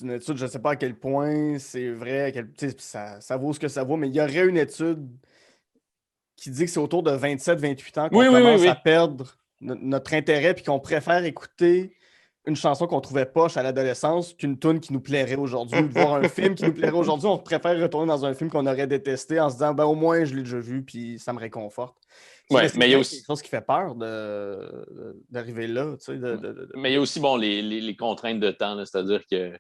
une étude, je ne sais pas à quel point c'est vrai, ça vaut ce que ça vaut, mais il y aurait une étude qui dit que c'est autour de 27-28 ans qu'on commence à perdre notre intérêt puis qu'on préfère écouter une chanson qu'on trouvait poche à l'adolescence qu'une toune qui nous plairait aujourd'hui ou de voir un film qui nous plairait aujourd'hui. On préfère retourner dans un film qu'on aurait détesté en se disant au moins je l'ai déjà vu puis ça me réconforte. Ouais, mais il y a aussi quelque chose qui fait peur d'arriver là. Mais il y a aussi les contraintes de temps, là, c'est-à-dire que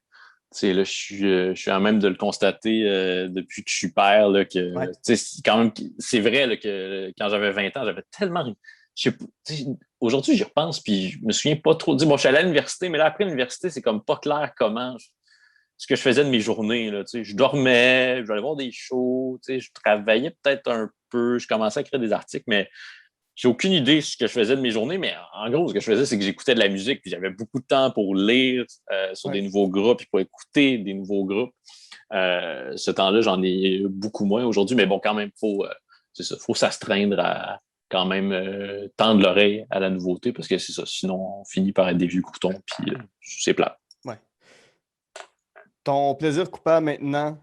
là, je suis à même de le constater depuis que je suis père. Là, que, quand même, c'est vrai là, que quand j'avais 20 ans, j'avais tellement. Aujourd'hui, j'y repense, puis je me souviens pas trop. Bon, je suis allé à l'université, mais là, après l'université, c'est comme pas clair ce que je faisais de mes journées. Là, je dormais, j'allais voir des shows, je travaillais peut-être un peu, je commençais à écrire des articles, mais j'ai aucune idée de ce que je faisais de mes journées, mais en gros, ce que je faisais, c'est que j'écoutais de la musique, puis j'avais beaucoup de temps pour lire sur des nouveaux groupes, puis pour écouter des nouveaux groupes. Ce temps-là, j'en ai beaucoup moins aujourd'hui, mais bon, quand même, faut s'astreindre à quand même tendre l'oreille à la nouveauté, parce que c'est ça, sinon on finit par être des vieux croutons, puis c'est plat. Ouais. Ton plaisir coupable maintenant,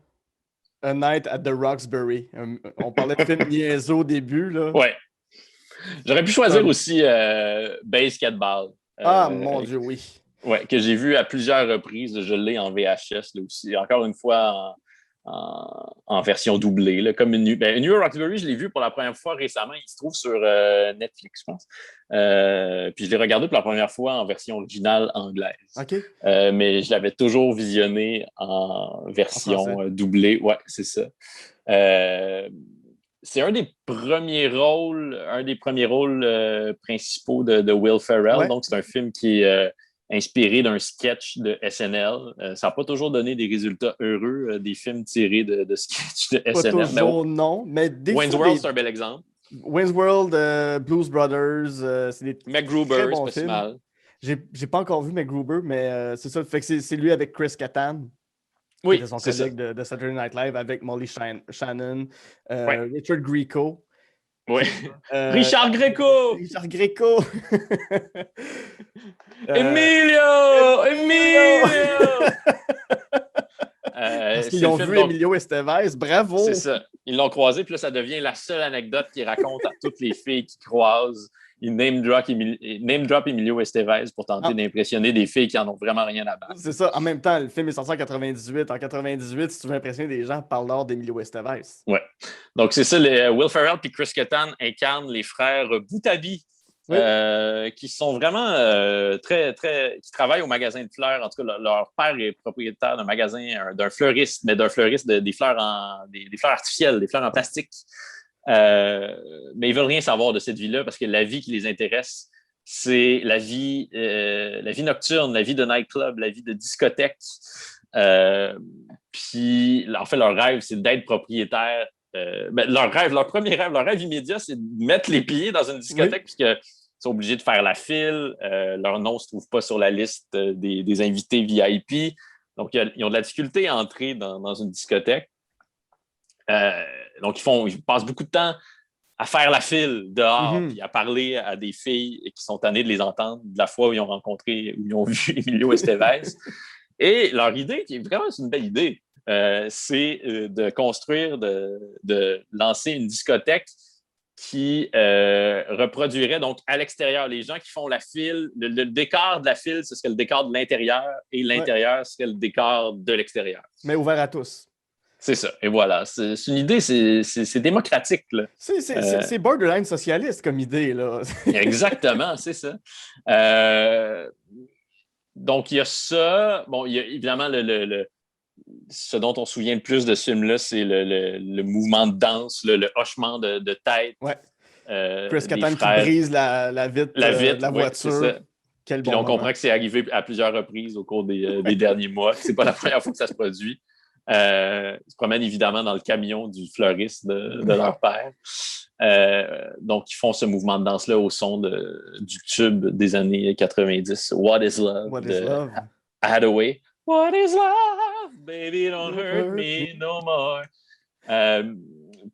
A Night at the Roxbury. On parlait de film niaiseux au début, là. Ouais. J'aurais pu choisir aussi Basketball. Mon Dieu, oui. Ouais, que j'ai vu à plusieurs reprises. Je l'ai en VHS là aussi. Encore une fois en version doublée. Là, comme New York Roxbury, je l'ai vu pour la première fois récemment. Il se trouve sur Netflix, je pense. Puis je l'ai regardé pour la première fois en version originale anglaise. Okay. Mais je l'avais toujours visionné en version doublée. Ouais, c'est ça. C'est un des premiers rôles principaux de Will Ferrell. Ouais. Donc, c'est un film qui est inspiré d'un sketch de SNL. Ça n'a pas toujours donné des résultats heureux, des films tirés de sketchs de SNL. Pas toujours, non. Mais Wayne's World, c'est un bel exemple. Wayne's World, Blues Brothers, c'est des MacGruber, c'est pas si mal. J'ai pas encore vu MacGruber, mais c'est ça. Fait que c'est lui avec Chris Kattan. Oui, c'est son collègue de Saturday Night Live avec Molly Shannon, Richard Grieco. Oui. Richard Grieco! Richard Grieco! Emilio! Parce qu'ils ont vu Emilio Estevez, bravo! C'est ça. Ils l'ont croisé, puis là, ça devient la seule anecdote qu'il raconte à toutes les filles qu'il croise. Il name drop Emilio Estevez pour tenter d'impressionner des filles qui n'en ont vraiment rien à battre. C'est ça. En même temps, le film est sorti en 98. En 98, si tu veux impressionner des gens, parle d'Emilio Estevez. Ouais. Donc, c'est ça. Will Ferrell et Chris Kattan incarnent les frères Boutabi, qui sont vraiment qui travaillent au magasin de fleurs. En tout cas, leur père est propriétaire d'un magasin, d'un fleuriste, mais d'un fleuriste des fleurs des fleurs artificielles, des fleurs en plastique. Mais ils veulent rien savoir de cette vie-là parce que la vie qui les intéresse, c'est la vie nocturne, la vie de nightclub, la vie de discothèque. Puis, en fait, leur rêve, c'est d'être propriétaire. Leur premier rêve, leur rêve immédiat, c'est de mettre les pieds dans une discothèque puisqu'ils sont obligés de faire la file. Leur nom ne se trouve pas sur la liste des invités VIP. Donc, ils ont de la difficulté à entrer dans une discothèque. Donc, ils passent beaucoup de temps à faire la file dehors puis à parler à des filles qui sont tannées de les entendre de la fois où ils ont vu Emilio Estevez. Et leur idée, qui est vraiment une belle idée, c'est de construire, de lancer une discothèque qui reproduirait donc à l'extérieur les gens qui font la file. Le décor de la file, ce serait le décor de l'intérieur et l'intérieur serait le décor de l'extérieur. Mais ouvert à tous. C'est ça. Et voilà. C'est une idée, c'est démocratique. Là. C'est borderline socialiste comme idée. Là. Exactement, c'est ça. Donc, il y a ça. Bon, il y a évidemment ce dont on se souvient le plus de ce film-là, c'est le mouvement de danse, le hochement de tête. Ouais. Chris des Kattan qui frères. brise la vitre, de la voiture. C'est ça. Quel Puis bon on moment. comprend que c'est arrivé à plusieurs reprises au cours des derniers mois. C'est pas la première fois que ça se produit. Ils se promènent évidemment dans le camion du fleuriste de leur père. Donc, ils font ce mouvement de danse-là au son du tube des années 90, What is Love, What de is love? Hathaway. What is love? Baby, don't hurt me no more.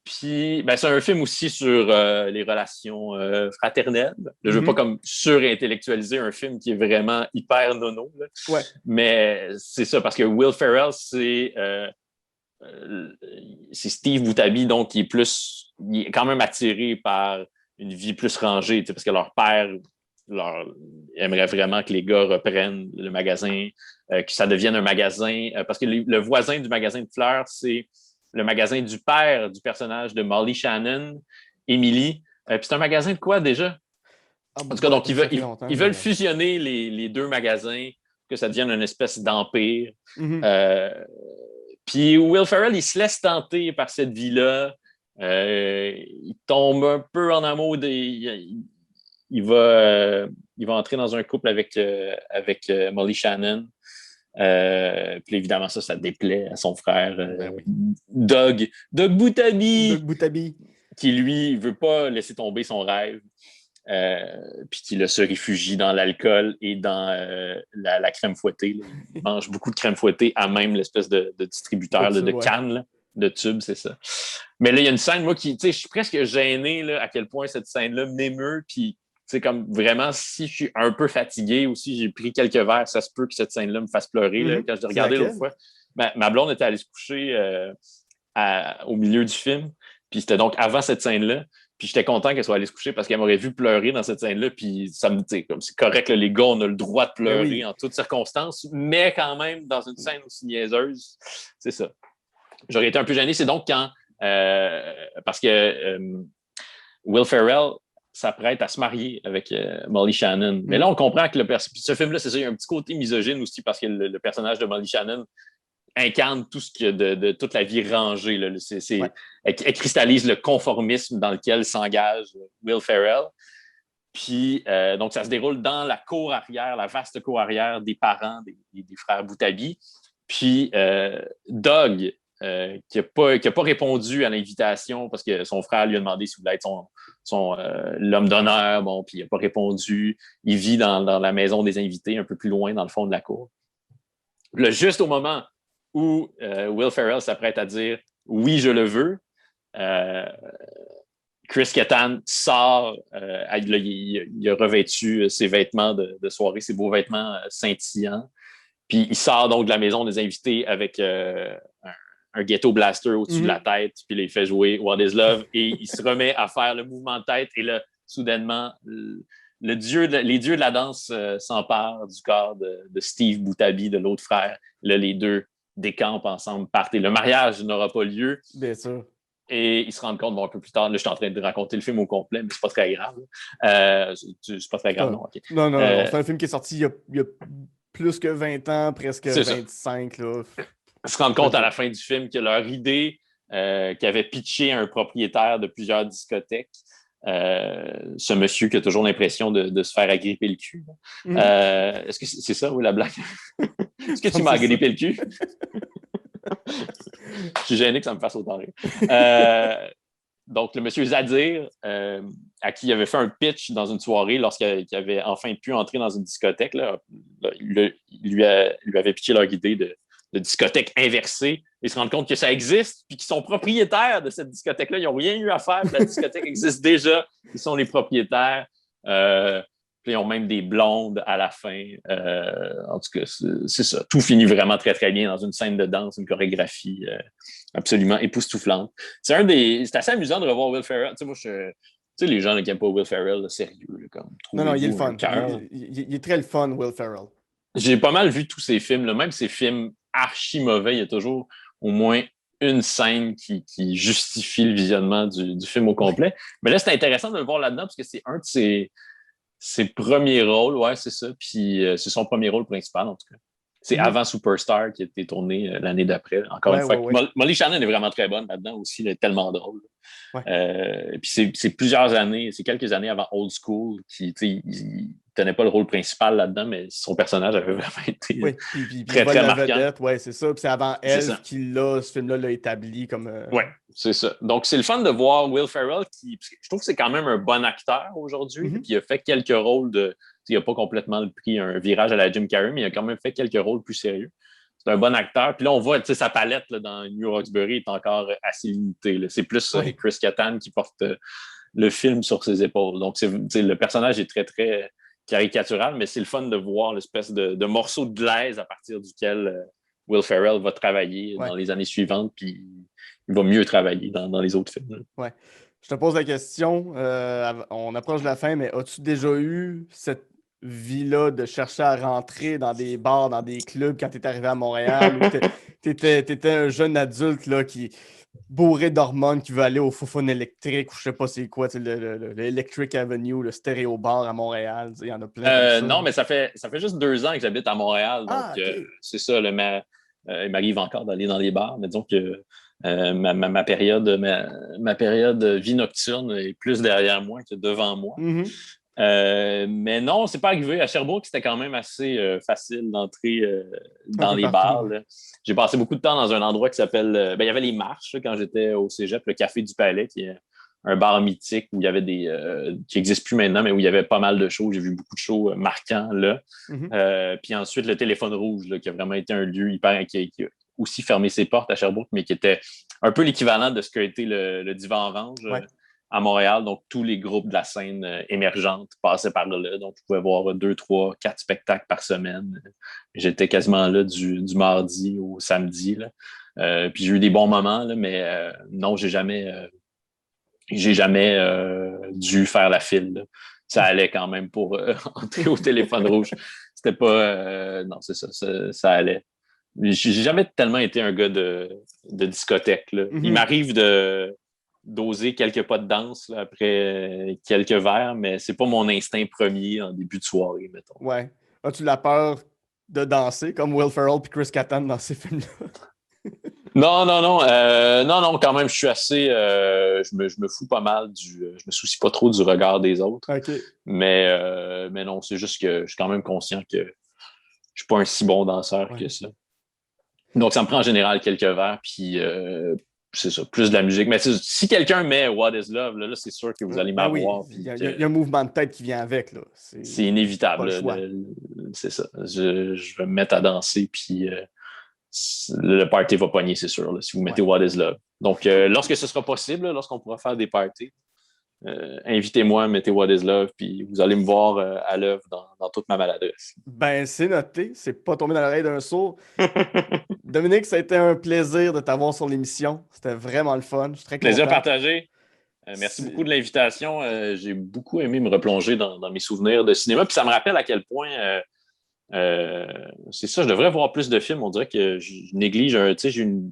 Puis, ben, c'est un film aussi sur les relations fraternelles. Je veux pas comme surintellectualiser un film qui est vraiment hyper nono. Là. Ouais. Mais c'est ça, parce que Will Ferrell, c'est Steve Boutabi, donc il est quand même attiré par une vie plus rangée, parce que leur père aimerait vraiment que les gars reprennent le magasin, que ça devienne un magasin, parce que le voisin du magasin de fleurs, c'est le magasin du père du personnage de Molly Shannon, Emily. Puis c'est un magasin de quoi déjà? En tout cas, donc ils veulent fusionner les deux magasins, que ça devienne une espèce d'empire. Puis Will Ferrell, il se laisse tenter par cette vie-là. Il tombe un peu en amour. Il va entrer dans un couple avec Molly Shannon. Puis évidemment, ça déplaît à son frère Doug Boutabi, qui lui ne veut pas laisser tomber son rêve. Puis qui se réfugie dans l'alcool et dans la crème fouettée. Là. Il mange beaucoup de crème fouettée à même l'espèce de distributeur de canne, là, de tube, c'est ça. Mais là, il y a une scène, moi, je suis presque gêné là, à quel point cette scène-là m'émeut. Puis, comme vraiment, si je suis un peu fatigué ou si j'ai pris quelques verres, ça se peut que cette scène-là me fasse pleurer. Là, quand je l'ai regardé l'autre fois, ma blonde était allée se coucher au milieu du film. Puis c'était donc avant cette scène-là. Puis j'étais content qu'elle soit allée se coucher parce qu'elle m'aurait vu pleurer dans cette scène-là. Puis ça me dit, comme c'est correct, là, les gars, on a le droit de pleurer en toutes circonstances, mais quand même, dans une scène aussi niaiseuse, c'est ça. J'aurais été un peu gêné. C'est donc quand, parce que Will Ferrell s'apprête à se marier avec Molly Shannon. Mais là, on comprend que ce film-là, c'est ça, il y a un petit côté misogyne aussi parce que le personnage de Molly Shannon incarne tout ce qu'il y a de toute la vie rangée. Là. Elle cristallise le conformisme dans lequel s'engage Will Ferrell. Puis, donc, ça se déroule dans la cour arrière, la vaste cour arrière des parents des frères Boutabi. Puis, Doug, qui n'a pas répondu à l'invitation parce que son frère lui a demandé s'il voulait être l'homme d'honneur. Bon, puis il n'a pas répondu. Il vit dans la maison des invités, un peu plus loin, dans le fond de la cour. Là, juste au moment où Will Ferrell s'apprête à dire « Oui, je le veux », Chris Kattan sort, il a revêtu ses vêtements de soirée, ses beaux vêtements scintillants, puis il sort donc de la maison des invités avec un ghetto blaster au-dessus de la tête, puis là, il fait jouer What is Love, et il se remet à faire le mouvement de tête, et là, soudainement, les dieux de la danse s'emparent du corps de Steve Boutabi, de l'autre frère. Là, les deux décampent ensemble, partent. Et le mariage n'aura pas lieu. Bien sûr. Et ils se rendent compte, un peu plus tard, là, je suis en train de raconter le film au complet, mais c'est pas très grave. C'est pas très grave, non. Okay. Non, c'est un film qui est sorti il y a plus que 20 ans, presque 25. Là. Ils se rendent compte à la fin du film que leur idée qui avait pitché à un propriétaire de plusieurs discothèques, ce monsieur qui a toujours l'impression de se faire agripper le cul. Est-ce que c'est ça, oui, la blague? Est-ce que tu m'as agrippé le cul? Je suis gêné que ça me fasse autant rire. Donc, le monsieur Zadir, à qui il avait fait un pitch dans une soirée lorsqu'il avait enfin pu entrer dans une discothèque, là, il lui avait pitché leur idée de discothèque inversée. Ils se rendent compte que ça existe, puis qu'ils sont propriétaires de cette discothèque-là. Ils n'ont rien eu à faire, la discothèque existe déjà. Ils sont les propriétaires. Puis ils ont même des blondes à la fin. En tout cas, c'est ça. Tout finit vraiment très, très bien dans une scène de danse, une chorégraphie absolument époustouflante. C'est assez amusant de revoir Will Ferrell. Tu sais, moi, les gens qui n'aiment pas Will Ferrell, là, sérieux. Là, comme, non, il est le fun. Il est très le fun, Will Ferrell. J'ai pas mal vu tous ces films, là. Même ces films archi mauvais, il y a toujours au moins une scène qui justifie le visionnement du film au complet. Mais là, c'est intéressant de le voir là-dedans parce que c'est un de ses premiers rôles, ouais, c'est ça. Puis c'est son premier rôle principal, en tout cas. C'est avant Superstar qui a été tourné l'année d'après. Encore une fois, Molly Shannon est vraiment très bonne là-dedans aussi, elle est tellement drôle. Puis c'est plusieurs années, c'est quelques années avant Old School qui, il tenait pas le rôle principal là-dedans, mais son personnage avait vraiment été très marquant. Oui, c'est ça. Puis c'est avant Elf ce film-là l'a établi comme... Oui, c'est ça. Donc, c'est le fun de voir Will Ferrell qui... Je trouve que c'est quand même un bon acteur aujourd'hui. Puis il a fait quelques rôles de... Il n'a pas complètement pris un virage à la Jim Carrey, mais il a quand même fait quelques rôles plus sérieux. C'est un bon acteur. Puis là, on voit sa palette là, dans New Roxbury est encore assez limitée. Là. C'est plus Chris Kattan qui porte le film sur ses épaules. Donc, le personnage est très, très caricatural, mais c'est le fun de voir l'espèce de morceau de glaise à partir duquel Will Ferrell va travailler dans les années suivantes, puis il va mieux travailler dans les autres films. Ouais. Je te pose la question, on approche de la fin, mais as-tu déjà eu cette vie-là de chercher à rentrer dans des bars, dans des clubs quand tu es arrivé à Montréal ou t'étais un jeune adulte là, qui bourré d'hormones qui veut aller au Foufoune électrique ou je sais pas c'est quoi, le Electric Avenue, le stéréo bar à Montréal, il y en a plein. Non, mais ça fait juste 2 ans que j'habite à Montréal, donc c'est ça, il m'arrive encore d'aller dans les bars, mais disons que ma période vie nocturne est plus derrière moi que devant moi. Mais non, c'est pas arrivé. À Sherbrooke, c'était quand même assez facile d'entrer dans les bars. Là. J'ai passé beaucoup de temps dans un endroit qui s'appelle... il y avait les Marches là, quand j'étais au cégep, le Café du Palais, qui est un bar mythique où il y avait qui n'existe plus maintenant, mais où il y avait pas mal de shows. J'ai vu beaucoup de shows marquants là. Puis ensuite, le Téléphone Rouge, là, qui a vraiment été un lieu hyper... qui a aussi fermé ses portes à Sherbrooke, mais qui était un peu l'équivalent de ce qu'a été le Divan Orange à Montréal. Donc, tous les groupes de la scène émergente passaient par là. Donc, je pouvais voir 2, 3, 4 spectacles par semaine. J'étais quasiment là du mardi au samedi. Là. Puis j'ai eu des bons moments, là, mais non, j'ai jamais dû faire la file. Là. Ça allait quand même pour entrer au Téléphone Rouge. C'était pas... non, c'est ça, ça allait. J'ai jamais tellement été un gars de discothèque. Là. Il m'arrive d'oser quelques pas de danse là, après quelques verres, mais c'est pas mon instinct premier en début de soirée, mettons. Ouais. As-tu la peur de danser comme Will Ferrell et Chris Kattan dans ces films-là? Non, quand même, je suis assez... je me fous pas mal je me soucie pas trop du regard des autres. Okay. Mais non, c'est juste que je suis quand même conscient que je suis pas un si bon danseur que ça. Donc, ça me prend en général quelques verres, puis c'est ça, plus de la musique. Mais si quelqu'un met What is Love, là c'est sûr que vous allez m'avoir. Il y a un mouvement de tête qui vient avec. Là. C'est inévitable. C'est ça. Je vais me mettre à danser, puis le party va pogner, c'est sûr, là, si vous mettez What is Love. Donc, lorsque ce sera possible, lorsqu'on pourra faire des parties, invitez-moi, mettez What is Love, puis vous allez me voir à l'œuvre dans toute ma maladresse. Ben, c'est noté. C'est pas tombé dans l'oreille d'un sourd. Dominique, ça a été un plaisir de t'avoir sur l'émission. C'était vraiment le fun. Je suis très content. Plaisir partagé. Merci beaucoup de l'invitation. J'ai beaucoup aimé me replonger dans mes souvenirs de cinéma. Puis ça me rappelle à quel point... c'est ça, je devrais voir plus de films. On dirait que je néglige. J'ai une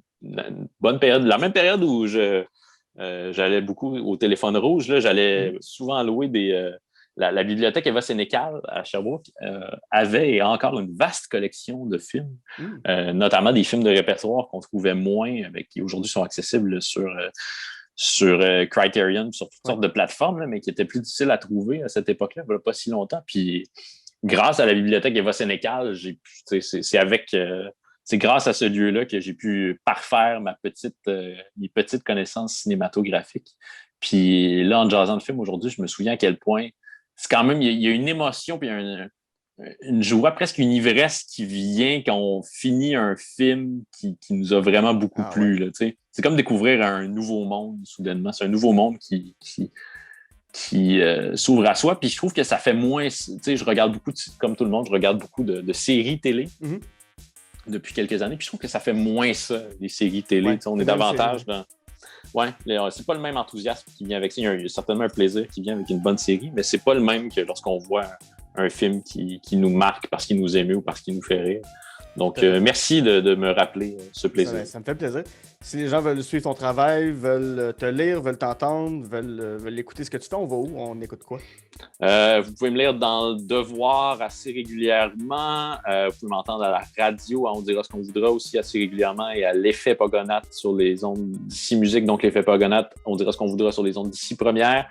bonne période. La même période où j'allais beaucoup au Téléphone Rouge. Là, j'allais souvent louer la bibliothèque Eva Sénécal à Sherbrooke avait et a encore une vaste collection de films, notamment des films de répertoire qu'on trouvait moins, qui aujourd'hui sont accessibles sur Criterion, sur toutes sortes de plateformes, là, mais qui étaient plus difficiles à trouver à cette époque-là, il n'y a pas si longtemps. Puis grâce à la bibliothèque Eva Sénécal, c'est grâce à ce lieu-là que j'ai pu parfaire mes petites connaissances cinématographiques. Puis là, en jazzant le film aujourd'hui, je me souviens à quel point c'est quand même, il y a une émotion, puis une joie, presque une ivresse qui vient quand on finit un film qui nous a vraiment beaucoup plu. Là, c'est comme découvrir un nouveau monde, soudainement. C'est un nouveau monde qui s'ouvre à soi. Puis je trouve que ça fait moins... Je regarde beaucoup, comme tout le monde, je regarde beaucoup de séries télé depuis quelques années. Puis je trouve que ça fait moins ça, les séries télé. Ouais, on est davantage dans... Ouais, c'est pas le même enthousiasme qui vient avec ça. Il y a certainement un plaisir qui vient avec une bonne série, mais c'est pas le même que lorsqu'on voit un film qui nous marque parce qu'il nous émeut ou parce qu'il nous fait rire. Donc, merci de me rappeler ce plaisir. Ça me fait plaisir. Si les gens veulent suivre ton travail, veulent te lire, veulent t'entendre, veulent écouter ce que tu fais, on va où? On écoute quoi? Vous pouvez me lire dans Le Devoir assez régulièrement. Vous pouvez m'entendre à la radio, On dira ce qu'on voudra aussi assez régulièrement, et à l'Effet Pogonat sur les ondes d'ici musique. Donc, l'Effet Pogonat, On dira ce qu'on voudra sur les ondes d'ici première.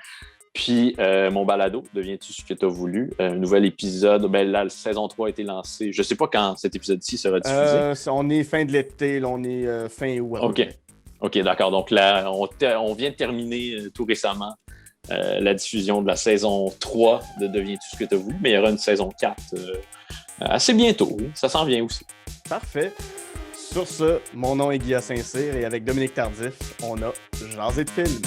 Puis, mon balado, Deviens-tu ce que tu as voulu? Un nouvel épisode. La saison 3 a été lancée. Je ne sais pas quand cet épisode-ci sera diffusé. On est fin de l'été, là, on est fin août. OK, d'accord. Donc là, on vient de terminer tout récemment la diffusion de la saison 3 de Deviens-tu ce que tu as voulu? Mais il y aura une saison 4 assez bientôt. Oui. Ça s'en vient aussi. Parfait. Sur ce, mon nom est Guillaume Saint-Cyr et avec Dominique Tardif, on a Jasé de film.